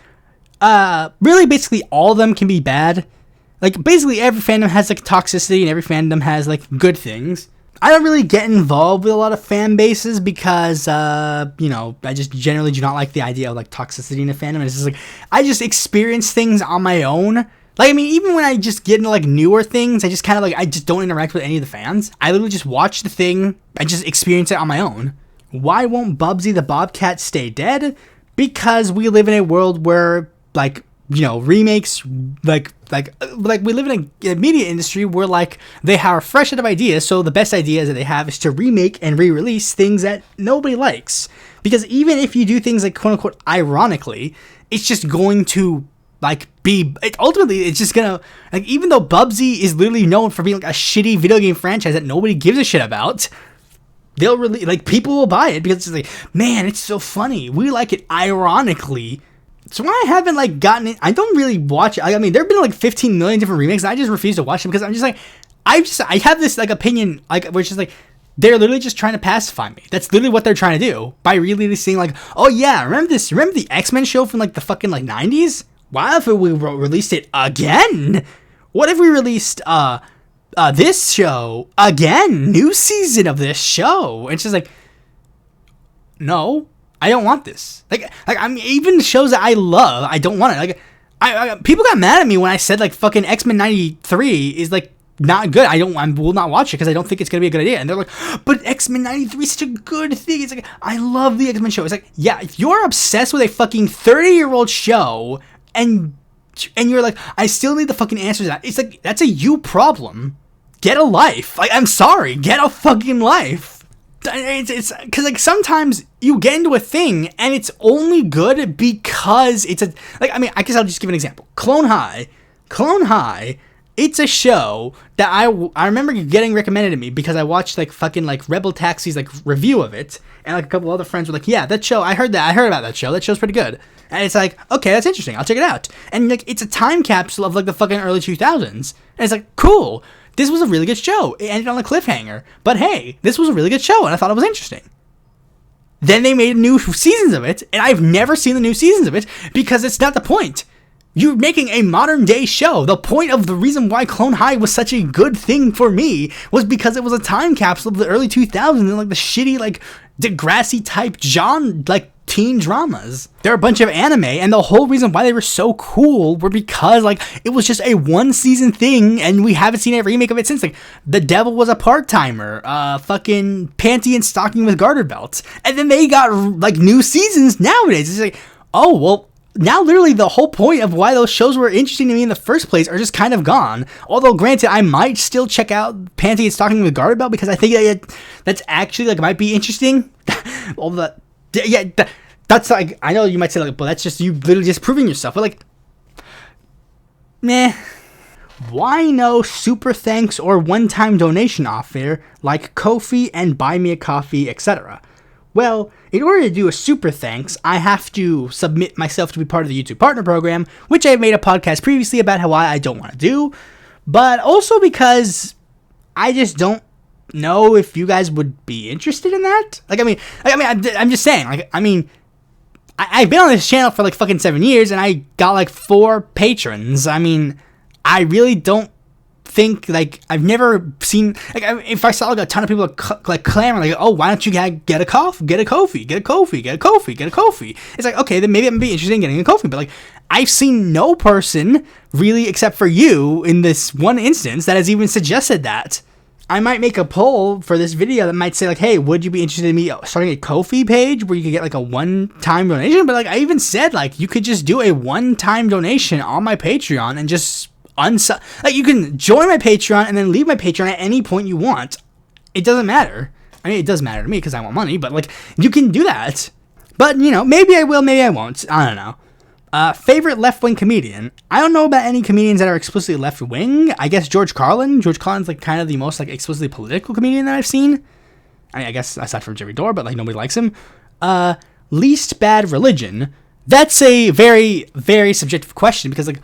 Really, basically all of them can be bad. Like basically every fandom has like toxicity and every fandom has like good things. I don't really get involved with a lot of fan bases because, I just generally do not like the idea of like toxicity in a fandom. And it's just like, I just experience things on my own. Like, I mean, even when I just get into, like, newer things, I just kind of, like, I just don't interact with any of the fans. I literally just watch the thing and just experience it on my own. Why won't Bubsy the Bobcat stay dead? Because we live in a world where, like, you know, remakes, like we live in a media industry where, like, they are fresh out of ideas, so the best ideas that they have is to remake and re-release things that nobody likes. Because even if you do things, like, quote-unquote, ironically, it's just going to, like, ultimately, it's just gonna, like, even though Bubsy is literally known for being, like, a shitty video game franchise that nobody gives a shit about, they'll really, like, people will buy it because it's like, man, it's so funny. We like it ironically. So I haven't, like, gotten it. I don't really watch it. I mean, there have been, like, 15 million different remakes, and I just refuse to watch them because I'm just like, I have this, like, opinion, like, which is like, they're literally just trying to pacify me. That's literally what they're trying to do by releasing, like, oh yeah, remember the X-Men show from, like, the fucking, like, 90s? Why if we released it again? What if we released this show again? New season of this show. And it's just like, no, I don't want this. Like I mean, even shows that I love, I don't want it. Like, I people got mad at me when I said, like, fucking X-Men 93 is, like, not good. I will not watch it because I don't think it's gonna be a good idea. And they're like, but X-Men 93 is such a good thing. It's like, I love the X-Men show. It's like, yeah, if you're obsessed with a fucking 30-year-old show and you're like, I still need the fucking answers to that, it's like, that's a you problem. Get a life. Like, I'm sorry, get a fucking life. It's because, like, sometimes you get into a thing and it's only good because it's a, like, I mean, I guess I'll just give an example. Clone High, it's a show that I remember getting recommended to me because I watched, like, fucking, like, Rebel Taxi's, like, review of it, and, like, a couple other friends were like, yeah, that show, I heard about that show's pretty good. And it's like, okay, that's interesting, I'll check it out. And, like, it's a time capsule of, like, the fucking early 2000s, and it's like, cool, this was a really good show. It ended on a cliffhanger, but hey, this was a really good show, and I thought it was interesting. Then they made new seasons of it, and I've never seen the new seasons of it because it's not the point. You're making a modern day show. The point of the reason why Clone High was such a good thing for me was because it was a time capsule of the early 2000s and, like, the shitty, like, Degrassi type genre, like, teen dramas. They're a bunch of anime, and the whole reason why they were so cool were because, like, it was just a one season thing, and we haven't seen a remake of it since. Like, The Devil Was a Part-Timer, fucking Panty and Stocking with Garter Belts, and then they got, like, new seasons nowadays. It's like, oh, well, now literally the whole point of why those shows were interesting to me in the first place are just kind of gone. Although, granted, I might still check out Panty and Stocking with Garter Belt because I think that's actually, like, might be interesting. All the, yeah, that's, like, I know you might say, like, but that's just you literally just proving yourself. But, like, meh. Why no super thanks or one-time donation offer like Ko-fi and Buy Me a Coffee, etc.? Well, in order to do a super thanks, I have to submit myself to be part of the YouTube Partner Program, which I've made a podcast previously about how I don't want to do, but also because I just don't know if you guys would be interested in that. Like, I'm just saying, like, I mean, I've been on this channel for, like, fucking 7 years, and I got, like, 4 patrons. I mean, I really don't think, like, I've never seen, like, if I saw, like, a ton of people, like, clamoring, like, oh, why don't you get a Ko-fi, get a Ko-fi. It's like, okay, then maybe I'm gonna be interested in getting a Ko-fi, but, like, I've seen no person really, except for you in this one instance, that has even suggested that. I might make a poll for this video that might say, like, hey, would you be interested in me starting a Ko-fi page where you could get, like, a one-time donation? But, like, I even said, like, you could just do a one-time donation on my Patreon and just like, you can join my Patreon and then leave my Patreon at any point you want. It doesn't matter. I mean, it does matter to me because I want money, but, like, you can do that. But, you know, maybe I will, maybe I won't. I don't know. Favorite left-wing comedian. I don't know about any comedians that are explicitly left-wing. I guess George Carlin. George Carlin's, like, kind of the most, like, explicitly political comedian that I've seen. I mean, I guess aside from Jerry Dore, but, like, nobody likes him. Least bad religion. That's a very, very subjective question because, like,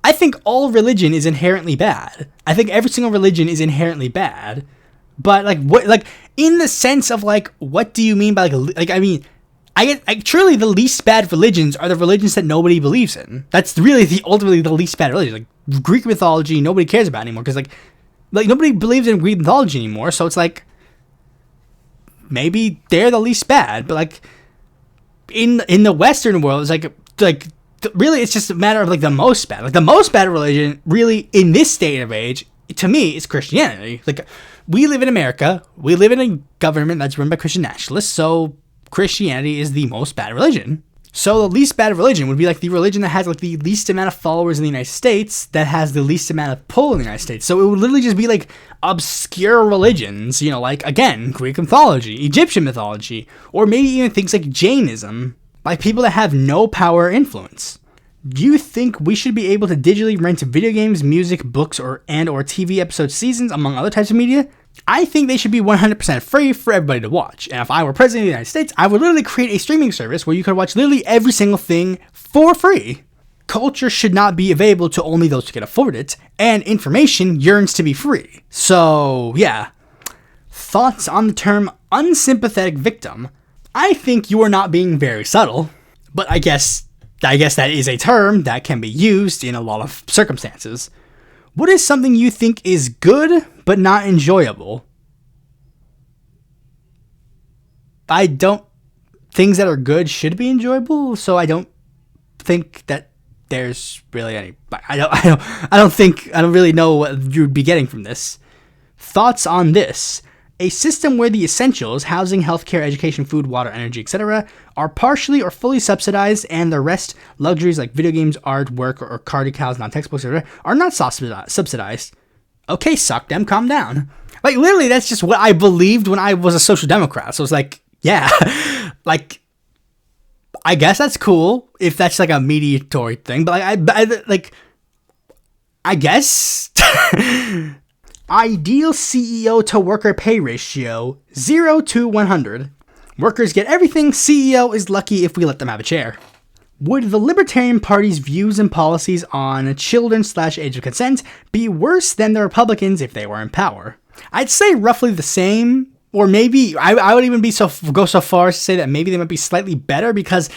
I think all religion is inherently bad. I think every single religion is inherently bad. But, like, what, like, in the sense of, like, what do you mean by, like, I mean, truly the least bad religions are the religions that nobody believes in. That's really ultimately the least bad religion. Like, Greek mythology, nobody cares about anymore because, like, nobody believes in Greek mythology anymore. So it's like, maybe they're the least bad. But, like, in the Western world, it's like really, it's just a matter of like the most bad. Like the most bad religion, really, in this state of age, to me, is Christianity. Like, we live in America. We live in a government that's run by Christian nationalists. So Christianity is the most bad religion. So the least bad religion would be like the religion that has like the least amount of followers in the United States, that has the least amount of pull in the United States. So it would literally just be like obscure religions, you know, like, again, Greek mythology, Egyptian mythology, or maybe even things like Jainism, by people that have no power or influence. Do you think we should be able to digitally rent video games, music, books, or TV episode seasons, among other types of media? I think they should be 100% free for everybody to watch. And if I were president of the United States, I would literally create a streaming service where you could watch literally every single thing for free. Culture should not be available to only those who can afford it, and information yearns to be free. So, yeah. Thoughts on the term unsympathetic victim? I think you are not being very subtle, but I guess that is a term that can be used in a lot of circumstances. What is something you think is good but not enjoyable? Things that are good should be enjoyable, so I don't think that there's really any. I don't really know what you'd be getting from this. Thoughts on this? A system where the essentials, housing, healthcare, education, food, water, energy, etc., are partially or fully subsidized, and the rest, luxuries like video games, art, work, or car decals, non-textbooks, etc., are not subsidized. Okay, suck them, calm down. Like, literally, that's just what I believed when I was a social democrat. So it's like, yeah, like, I guess that's cool if that's like a mediatory thing, but I guess. Ideal CEO to worker pay ratio, 0 to 100. Workers get everything, CEO is lucky if we let them have a chair. Would the Libertarian Party's views and policies on children/age of consent be worse than the Republicans if they were in power? I'd say roughly the same, or maybe I would even go so far as to say that maybe they might be slightly better, because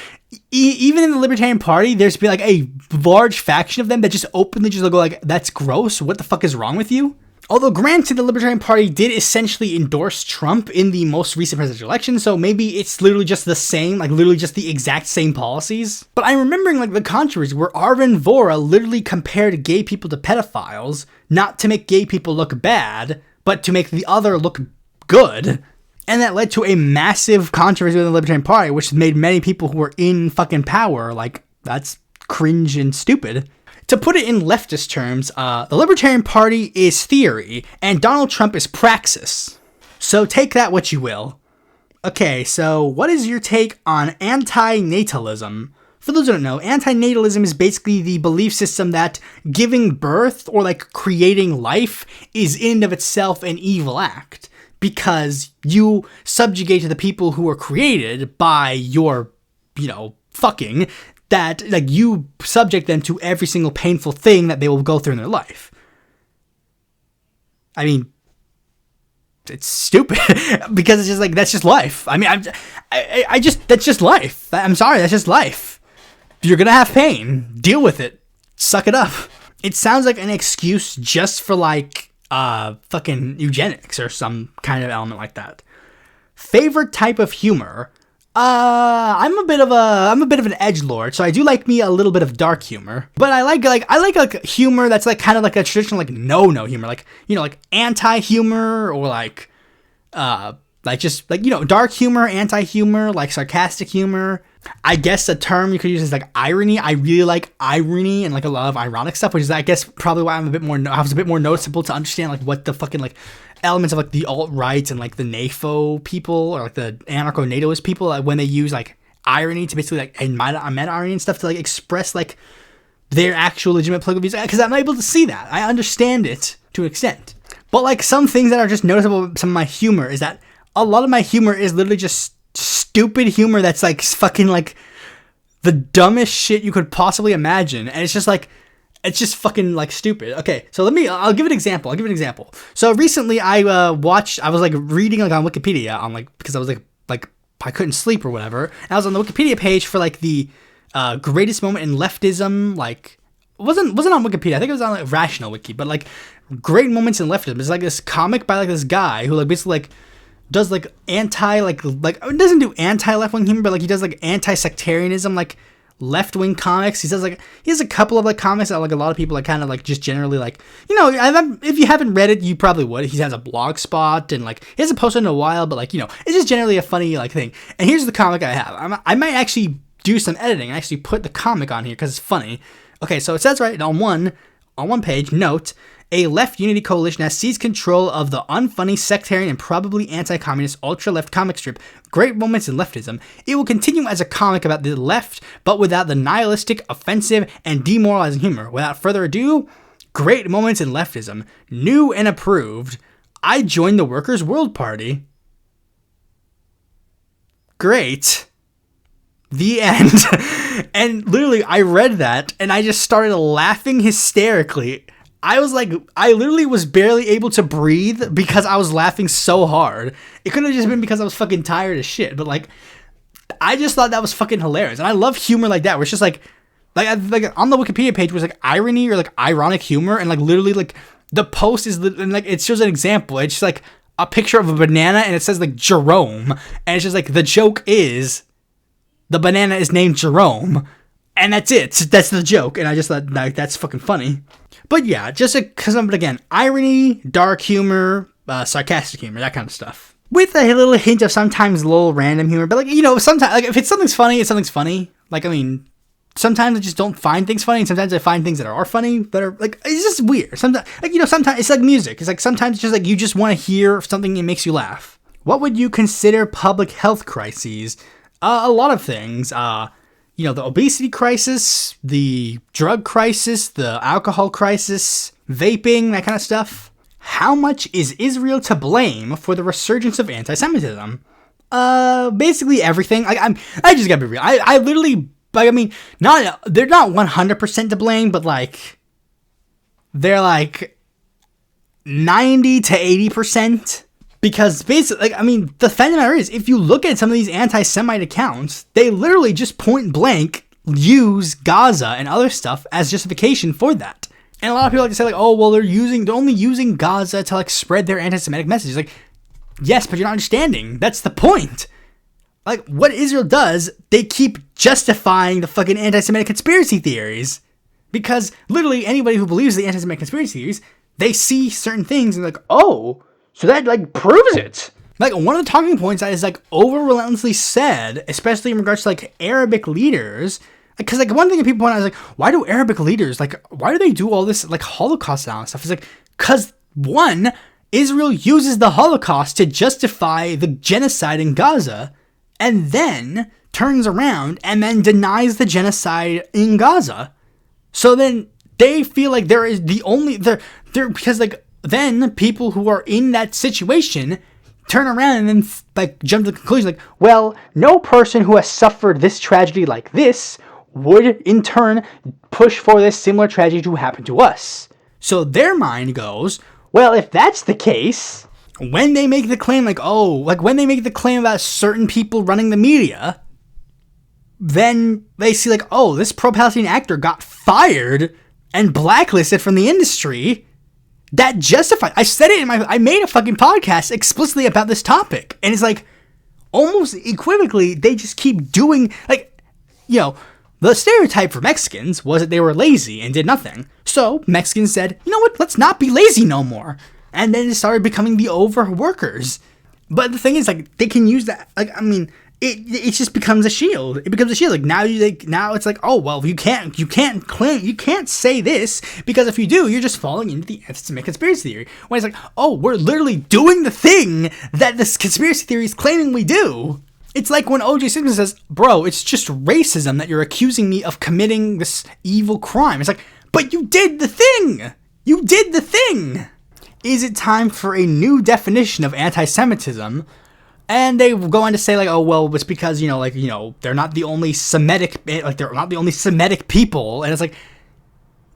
even in the Libertarian Party, there's been like a large faction of them that just openly just go like, that's gross, what the fuck is wrong with you? Although, granted, the Libertarian Party did essentially endorse Trump in the most recent presidential election, so maybe it's literally just the same, like literally just the exact same policies. But I'm remembering like the controversy where Arvin Vohra literally compared gay people to pedophiles, not to make gay people look bad, but to make the other look good. And that led to a massive controversy within the Libertarian Party, which made many people who were in fucking power like, that's cringe and stupid. To put it in leftist terms, the Libertarian Party is theory, and Donald Trump is praxis. So take that what you will. Okay, so what is your take on antinatalism? For those who don't know, antinatalism is basically the belief system that giving birth or like creating life is in and of itself an evil act, because you subjugate to the people who are created by your, fucking, that like you subject them to every single painful thing that they will go through in their life. I mean, it's stupid because it's just like, that's just life. I mean, that's just life. I'm sorry, that's just life. You're gonna have pain. Deal with it. Suck it up. It sounds like an excuse just for like fucking eugenics or some kind of element like that. Favorite type of humor? I'm a bit of an edgelord, so I do like me a little bit of dark humor. But I like humor that's like kind of like a traditional like no humor, like like anti-humor, or like just like dark humor, anti-humor, like sarcastic humor. I guess a term you could use is like irony. I really like irony and like a lot of ironic stuff, which is I guess probably why I was a bit more noticeable to understand like what the fucking like elements of like the alt-right and like the NAFO people or like the anarcho-NATOist people, like when they use like irony to basically like and meta-irony and stuff to like express like their actual legitimate political views, because I'm able to see that. I understand it to an extent. But like some things that are just noticeable, some of my humor is that a lot of my humor is literally just stupid humor that's like fucking like the dumbest shit you could possibly imagine, and it's just fucking like stupid. Okay, so I'll give an example. So recently I was like reading like on Wikipedia on like, because I was like I couldn't sleep or whatever, and I was on the Wikipedia page for like the greatest moment in leftism. Like wasn't on Wikipedia, I think it was on like Rational Wiki, but like great moments in leftism. It's like this comic by like this guy who like basically like does like anti like it doesn't do anti left wing humor, but like he does like anti sectarianism, like left-wing comics. He has a couple of like comics that like a lot of people like kind of like just generally like, if you haven't read it, you probably would. He has a blog spot and like he hasn't posted in a while, but like, it's just generally a funny like thing. And here's the comic I have. I might actually do some editing and actually put the comic on here because it's funny. Okay, so it says right on one page, note, a left unity coalition has seized control of the unfunny, sectarian, and probably anti-communist ultra-left comic strip, Great Moments in Leftism. It will continue as a comic about the left, but without the nihilistic, offensive, and demoralizing humor. Without further ado, Great Moments in Leftism. New and approved. I joined the Workers' World Party. Great. The end. And literally, I read that, and I just started laughing hysterically. I literally was barely able to breathe because I was laughing so hard. It could have just been because I was fucking tired as shit, but like, I just thought that was fucking hilarious. And I love humor like that, where it's just like on the Wikipedia page was like irony or like ironic humor, and like literally like the post is, and like it shows an example. It's just like a picture of a banana, and it says like Jerome, and it's just like the joke is the banana is named Jerome, and that's it. That's the joke, and I just thought like that's fucking funny. But yeah, just because again, irony, dark humor, sarcastic humor, that kind of stuff. With a little hint of sometimes little random humor, but like, sometimes, like, if something's funny. Like, I mean, sometimes I just don't find things funny, and sometimes I find things that are funny, that are, like, it's just weird. Sometimes, like, sometimes it's like music. It's like, sometimes it's just like, you just want to hear something that makes you laugh. What would you consider public health crises? A lot of things. The obesity crisis, the drug crisis, the alcohol crisis, vaping, that kind of stuff. How much is Israel to blame for the resurgence of anti-Semitism? Basically everything. I just gotta be real. I literally, like, I mean, they're not 100% to blame, but like, they're like 90 to 80%. Because basically, like, I mean, the fact of the matter is, if you look at some of these anti-Semite accounts, they literally just point blank use Gaza and other stuff as justification for that. And a lot of people like to say, like, oh, well, they're only using Gaza to, like, spread their anti-Semitic messages. Like, yes, but you're not understanding. That's the point. Like, what Israel does, they keep justifying the fucking anti-Semitic conspiracy theories. Because literally anybody who believes the anti-Semitic conspiracy theories, they see certain things and like, oh, so that, like, proves it. Like, one of the talking points that is, like, over-relentlessly said, especially in regards to, like, Arabic leaders, because, like, one thing that people point out is, like, why do Arabic leaders, like, why do they do all this, like, Holocaust analysis stuff? It's like, because, one, Israel uses the Holocaust to justify the genocide in Gaza, and then turns around and then denies the genocide in Gaza. So then they feel like there is the only, because, like, then people who are in that situation turn around and then like jump to the conclusion like, well, no person who has suffered this tragedy like this would in turn push for this similar tragedy to happen to us. So their mind goes, well, if that's the case, when they make the claim like, oh, like when they make the claim about certain people running the media, then they see like, oh, this pro-Palestinian actor got fired and blacklisted from the industry. That justified. I said it I made a fucking podcast explicitly about this topic. And it's like, almost equivocally, they just keep doing, like, the stereotype for Mexicans was that they were lazy and did nothing. So, Mexicans said, you know what, let's not be lazy no more. And then it started becoming the overworkers. But the thing is, like, they can use that, like, I mean, it just becomes a shield. It becomes a shield. Like, now it's like, oh, well, you can't say this, because if you do, you're just falling into the anti-Semitic conspiracy theory. When it's like, oh, we're literally doing the thing that this conspiracy theory is claiming we do. It's like when O.J. Simpson says, bro, it's just racism that you're accusing me of committing this evil crime. It's like, but you did the thing. You did the thing. Is it time for a new definition of anti-Semitism? And they go on to say, like, oh, well, it's because, they're not the only Semitic, like, they're not the only Semitic people. And it's like,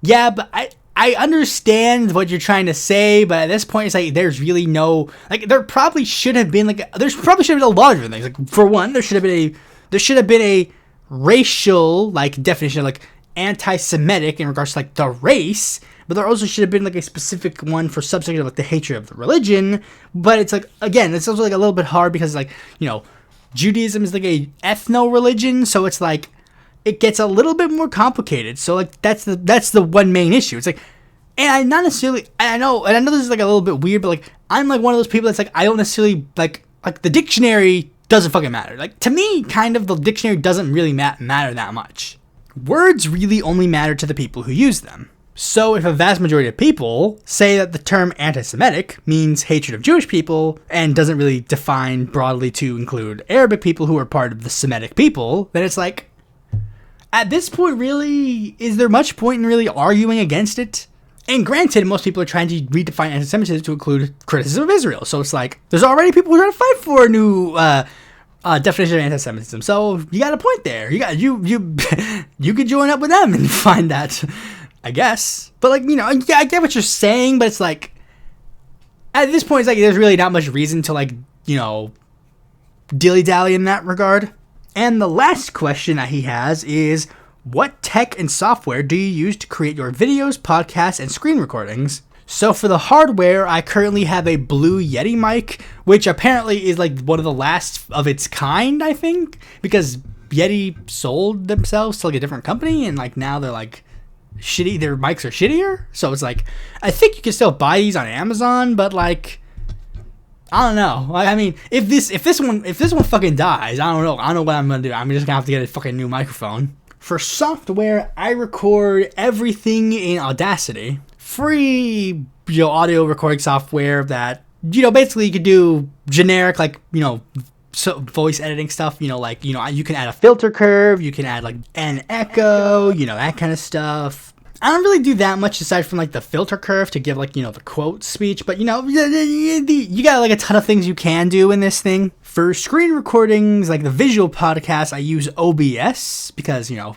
yeah, but I understand what you're trying to say, but at this point, it's like, there's really no, like, there probably should have been, like, a lot of different things. Like, for one, there should have been a racial, like, definition of, like, anti-Semitic in regards to, like, the race. But there also should have been, like, a specific one for subject of, like, the hatred of the religion. But it's, like, again, it's also, like, a little bit hard because, like, Judaism is, like, a ethno-religion. So it's, like, it gets a little bit more complicated. So like that's the one main issue. It's like, and I not necessarily, I know this is like a little bit weird, but like I'm like one of those people that's like I don't necessarily like the dictionary doesn't fucking matter. Like to me, kind of the dictionary doesn't really matter that much. Words really only matter to the people who use them. So if a vast majority of people say that the term anti-Semitic means hatred of Jewish people and doesn't really define broadly to include Arabic people who are part of the Semitic people, then it's like, at this point, really, is there much point in really arguing against it? And granted, most people are trying to redefine anti-Semitism to include criticism of Israel. So it's like, there's already people who are trying to fight for a new definition of anti-Semitism. So you got a point there. You could join up with them and find that, I guess. But like, you know, yeah, I get what you're saying, but it's like, at this point, it's like, there's really not much reason to like, you know, dilly-dally in that regard. And the last question that he has is, what tech and software do you use to create your videos, podcasts, and screen recordings? So for the hardware, I currently have a Blue Yeti mic, which apparently is like one of the last of its kind, I think, because Yeti sold themselves to like a different company, and like now they're like shitty, their mics are shittier. So it's like, I think you can still buy these on Amazon, but like, I don't know. I mean, if this one fucking dies, I don't know what I'm gonna do. I'm just gonna have to get a fucking new microphone. For software, I record everything in Audacity, free, you know, audio recording software that, you know, basically you could do generic, like, you know, so voice editing stuff. You know, like, you know, you can add a filter curve, you can add like an echo, you know, that kind of stuff. I don't really do that much aside from like the filter curve to give like, you know, the quote speech, but you know, you got like a ton of things you can do in this thing. For screen recordings, like the visual podcast, I use OBS because, you know,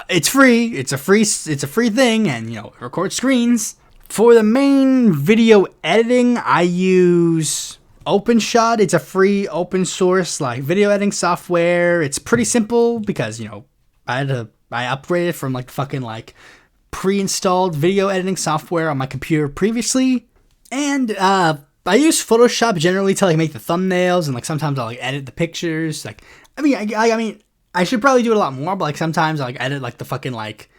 it's free. It's a free thing, and you know, it records screens. For the main video editing, I use OpenShot. It's a free open source like video editing software. It's pretty simple because, you know, I upgraded from like fucking like pre-installed video editing software on my computer previously. And I use Photoshop generally to like make the thumbnails, and like sometimes I'll like edit the pictures. Like, I mean, I should probably do it a lot more, but like sometimes I like edit like the fucking like,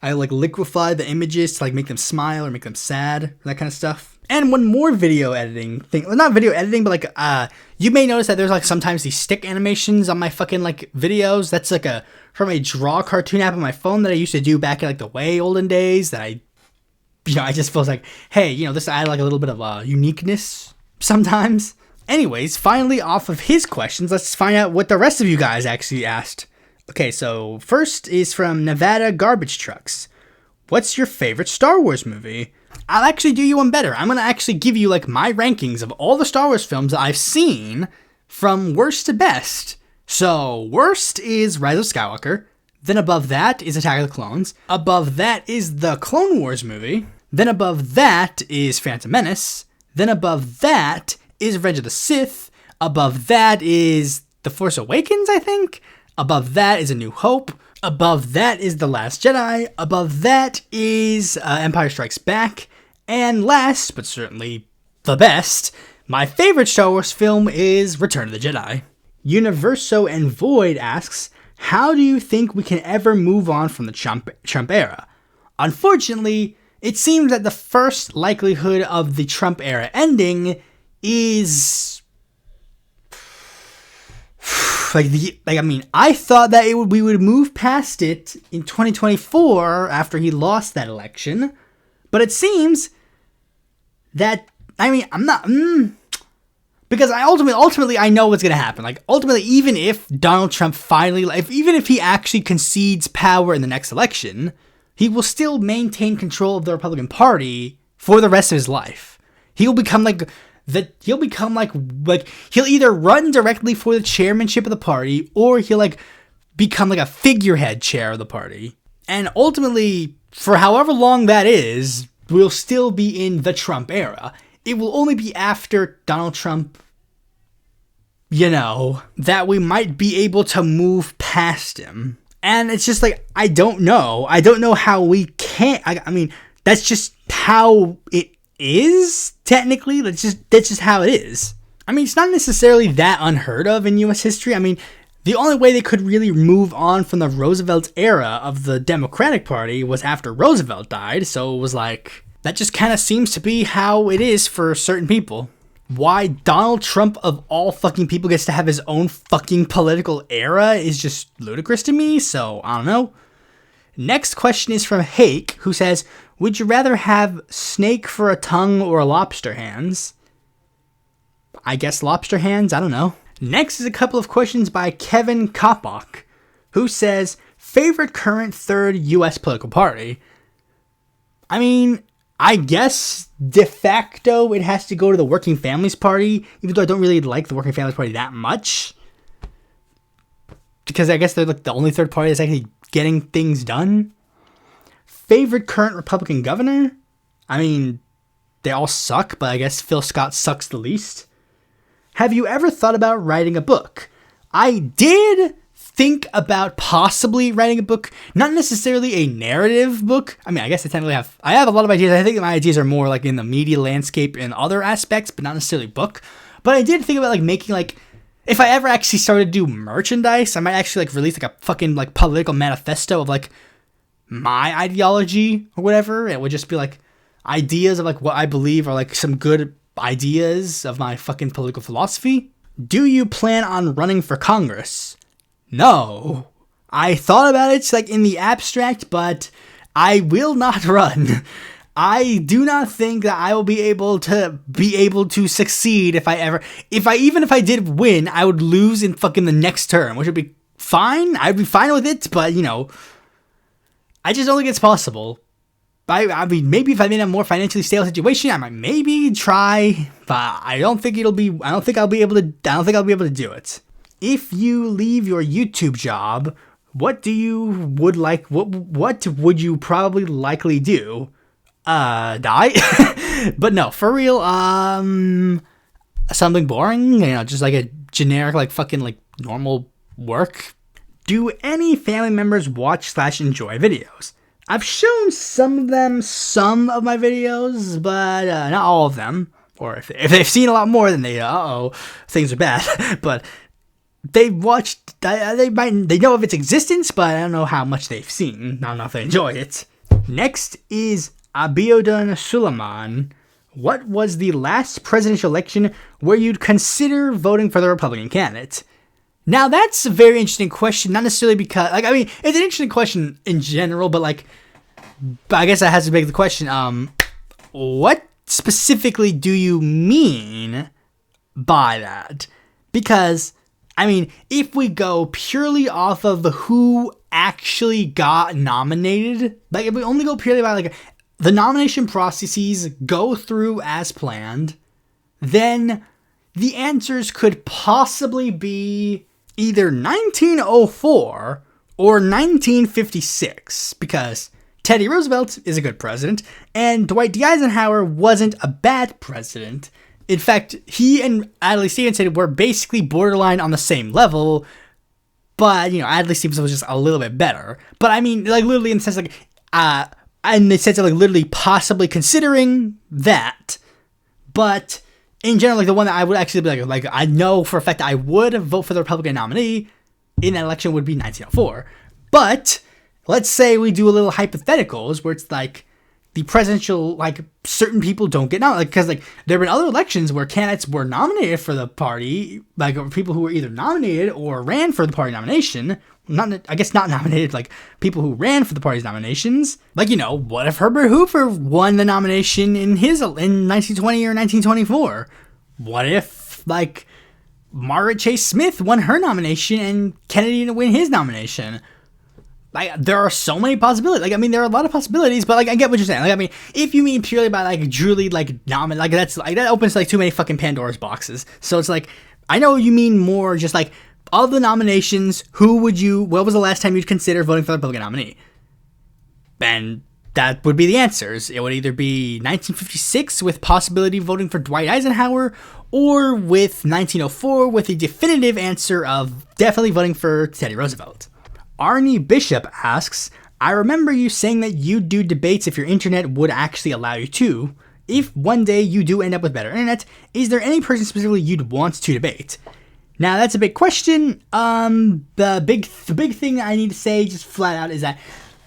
I like liquefy the images to like make them smile or make them sad, that kind of stuff. And one more video editing thing, well, not video editing, but like, you may notice that there's like sometimes these stick animations on my fucking like videos. That's like from a draw cartoon app on my phone that I used to do back in like the way olden days that I just feel like, hey, you know, this added like a little bit of uniqueness sometimes. Anyways, finally off of his questions, let's find out what the rest of you guys actually asked. Okay, so first is from Nevada Garbage Trucks. What's your favorite Star Wars movie? I'll actually do you one better. I'm going to actually give you like my rankings of all the Star Wars films that I've seen from worst to best. So worst is Rise of Skywalker. Then above that is Attack of the Clones. Above that is the Clone Wars movie. Then above that is Phantom Menace. Then above that is Revenge of the Sith. Above that is The Force Awakens, I think. Above that is A New Hope. Above that is The Last Jedi. Above that is Empire Strikes Back. And last, but certainly the best, my favorite Star Wars film is Return of the Jedi. Universo and Void asks, how do you think we can ever move on from the Trump era? Unfortunately, it seems that the first likelihood of the Trump era ending is I thought that we would move past it in 2024 after he lost that election, but it seems that I'm not because I ultimately I know what's gonna happen. Like ultimately, even if Donald Trump finally, even if he actually concedes power in the next election, he will still maintain control of the Republican Party for the rest of his life. He'll become like he'll either run directly for the chairmanship of the party, or he'll like become like a figurehead chair of the party. And ultimately, for however long that is, we'll still be in the Trump era. It will only be after Donald Trump, you know, that we might be able to move past him. And it's just like, I don't know how we can't. I mean, that's just how it is, technically. That's just how it is. I mean, it's not necessarily that unheard of in U.S. history. I mean, The only way they could really move on from the Roosevelt era of the Democratic Party was after Roosevelt died, so it was like, that just kind of seems to be how it is for certain people. Why Donald Trump of all fucking people gets to have his own fucking political era is just ludicrous to me, so I don't know. Next question is from Hake, who says, would you rather have snake for a tongue or lobster hands? I guess lobster hands, I don't know. Next is a couple of questions by Kevin Kopach, who says, favorite current third U.S. political party? I mean, I guess de facto it has to go to the Working Families Party, even though I don't really like the Working Families Party that much. Because I guess they're like the only third party that's actually getting things done. Favorite current Republican governor? I mean, they all suck, but I guess Phil Scott sucks the least. Have you ever thought about writing a book? I did think about possibly writing a book, not necessarily a narrative book. I mean, I guess I have a lot of ideas. I think my ideas are more like in the media landscape and other aspects, but not necessarily book. But I did think about like making like, if I ever actually started to do merchandise, I might actually like release like a fucking like political manifesto of like my ideology or whatever. It would just be like ideas of like what I believe are like some good ideas of my fucking political philosophy. Do you plan on running for Congress? No. I thought about it like in the abstract, but I will not run. I do not think that I will be able to succeed if I did win, I would lose in fucking the next term, which would be fine. I'd be fine with it, but you know, I just don't think it's possible. I mean, maybe if I'm in a more financially stable situation, I might maybe try, but I don't think I'll be able to do it. If you leave your YouTube job, what would you probably likely do? Die? But no, for real, something boring, you know, just like a generic, like fucking like normal work. Do any family members watch/enjoy videos? I've shown some of my videos, but not all of them. Or if they've seen a lot more, then things are bad. But they've watched, they know of its existence, but I don't know how much they've seen. I don't know if they enjoy it. Next is Abiodun Suleiman. What was the last presidential election where you'd consider voting for the Republican candidate? Now, that's a very interesting question, not necessarily because, like, I mean, it's an interesting question in general, but, like, I guess that has to beg the question, what specifically do you mean by that? Because, I mean, if we go purely off of who actually got nominated, like, if we only go purely by, like, the nomination processes go through as planned, then the answers could possibly be either 1904 or 1956, because Teddy Roosevelt is a good president, and Dwight D. Eisenhower wasn't a bad president. In fact, he and Adlai Stevenson were basically borderline on the same level, but, you know, Adlai Stevenson was just a little bit better. But I mean, like, literally in the sense, like, in the sense of, like, literally possibly considering that, but in general, like, the one that I would actually be like I know for a fact that I would vote for the Republican nominee in that election would be 1904. But let's say we do a little hypotheticals where it's like the presidential, like, certain people don't get nominated, because, like, there have been other elections where candidates were nominated for the party, like, people who were either nominated or ran for the party nomination. Not nominated, like, people who ran for the party's nominations. Like, you know, what if Herbert Hoover won the nomination in 1920 or 1924? What if, like, Margaret Chase Smith won her nomination and Kennedy didn't win his nomination? Like, there are so many possibilities. Like, I mean, there are a lot of possibilities, but, like, I get what you're saying. Like, I mean, if you mean purely by, like, truly, like, like, that's, like, that opens, like, too many fucking Pandora's boxes. So it's, like, I know you mean more just, like, of the nominations, what was the last time you'd consider voting for the Republican nominee? And that would be the answers. It would either be 1956 with possibility of voting for Dwight Eisenhower, or with 1904 with the definitive answer of definitely voting for Teddy Roosevelt. Arnie Bishop asks, I remember you saying that you'd do debates if your internet would actually allow you to. If one day you do end up with better internet, is there any person specifically you'd want to debate? Now that's a big question. The big thing I need to say just flat out is that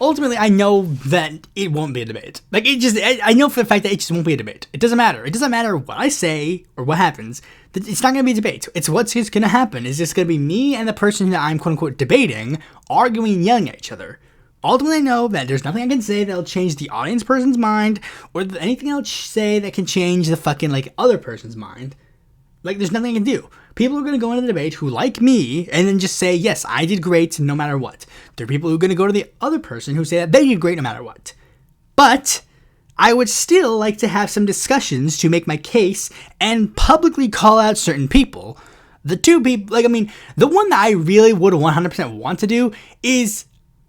ultimately I know that it won't be a debate. Like I know for the fact that it just won't be a debate. It doesn't matter. It doesn't matter what I say or what happens. It's not going to be a debate. It's what's just going to happen. It's just going to be me and the person that I'm quote unquote debating arguing and yelling at each other. Ultimately, I know that there's nothing I can say that'll change the audience person's mind or anything I'll say that can change the fucking like other person's mind. Like there's nothing I can do. People are going to go into the debate who like me and then just say, yes, I did great no matter what. There are people who are going to go to the other person who say that they did great no matter what. But I would still like to have some discussions to make my case and publicly call out certain people. The two people, the one that I really would 100% want to do is,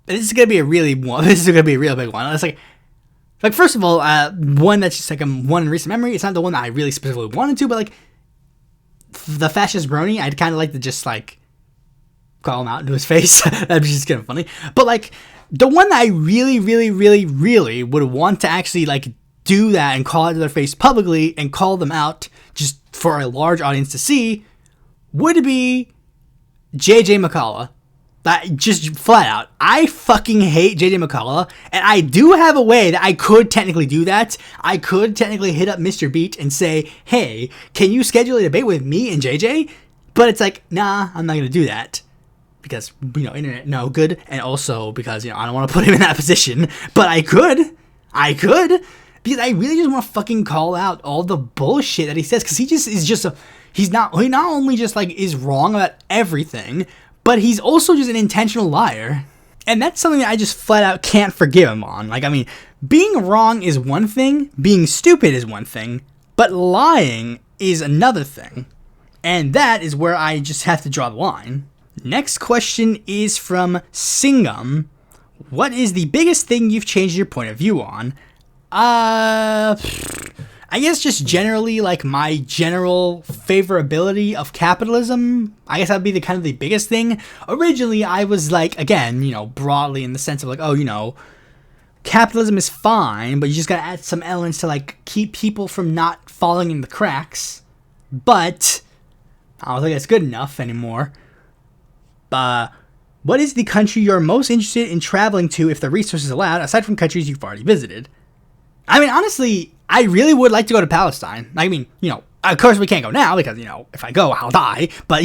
this is going to be a real big one. It's like first of all, one that's just like one in recent memory. It's not the one that I really specifically wanted to, but like, the fascist brony, I'd kind of like to just like call him out into his face. That'd be just kind of funny. But like the one that I really, really, really, really would want to actually like do that and call out to their face publicly and call them out just for a large audience to see would be JJ McCullough. That just flat out. I fucking hate JJ McCullough, and I do have a way that I could technically do that. I could technically hit up Mr. Beat and say, hey, can you schedule a debate with me and JJ? But it's like, nah, I'm not going to do that. Because, internet no good, and also because, I don't want to put him in that position. But I could. Because I really just want to fucking call out all the bullshit that he says. Because he just is just he not only just like is wrong about everything, but he's also just an intentional liar. And that's something that I just flat out can't forgive him on. Being wrong is one thing, being stupid is one thing, but lying is another thing. And that is where I just have to draw the line. Next question is from Singam. What is the biggest thing you've changed your point of view on? I guess just generally, like, my general favorability of capitalism. I guess that would be the biggest thing. Originally, I was like, again, broadly in the sense of like, capitalism is fine, but you just gotta add some elements to, like, keep people from not falling in the cracks. But I don't think that's good enough anymore. What is the country you're most interested in traveling to if the resources allowed, aside from countries you've already visited? I mean, honestly, I really would like to go to Palestine. Of course we can't go now because, if I go, I'll die. But,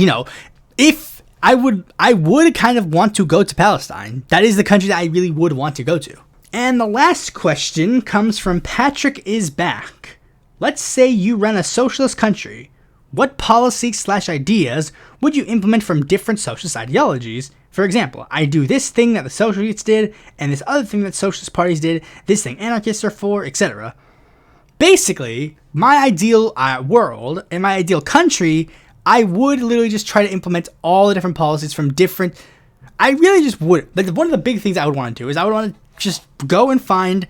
if I would kind of want to go to Palestine. That is the country that I really would want to go to. And the last question comes from Patrick is Back. Let's say you run a socialist country. What policies/ideas would you implement from different socialist ideologies? For example, I do this thing that the socialists did, and this other thing that socialist parties did, this thing anarchists are for, etc. Basically, my ideal world and my ideal country, I would literally just try to implement all the different policies from different... I really just would. Like, one of the big things I would want to do is I would want to just go and find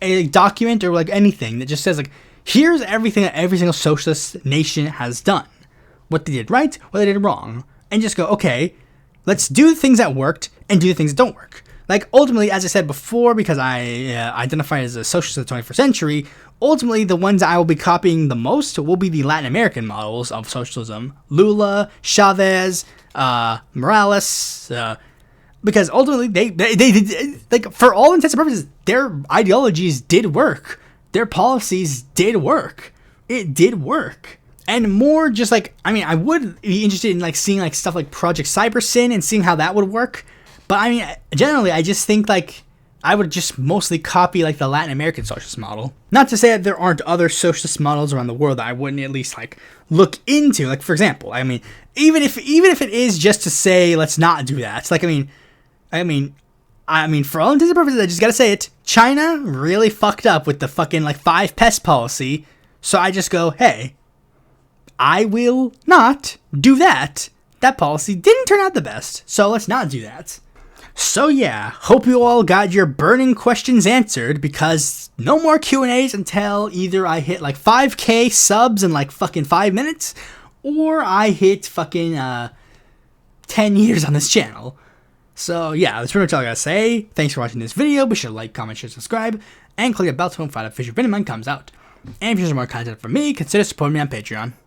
a document or like anything that just says like, here's everything that every single socialist nation has done. What they did right, what they did wrong. And just go, okay, let's do the things that worked and do the things that don't work. Like, ultimately, as I said before, because I identify as a socialist of the 21st century, ultimately, the ones I will be copying the most will be the Latin American models of socialism. Lula, Chavez, Morales, because ultimately, they did, like, for all intents and purposes, their ideologies did work. Their policies did work. It did work. And more just like, I would be interested in like seeing like stuff like Project Cybersyn and seeing how that would work. But generally, I just think like I would just mostly copy like the Latin American socialist model. Not to say that there aren't other socialist models around the world that I wouldn't at least like look into. Like, for example, even if it is just to say let's not do that. It's like for all intents and purposes, I just gotta say it. China really fucked up with the fucking like 5 pest policy. So I just go, hey, I will not do that. That policy didn't turn out the best, so let's not do that. So yeah, hope you all got your burning questions answered, because no more Q&As until either I hit like 5k subs in like fucking 5 minutes, or I hit fucking 10 years on this channel. So yeah, that's pretty much all I gotta say. Thanks for watching this video. Be sure to like, comment, share, subscribe, and click the bell to notify if a video of mine comes out. And if you want more content from me, consider supporting me on Patreon.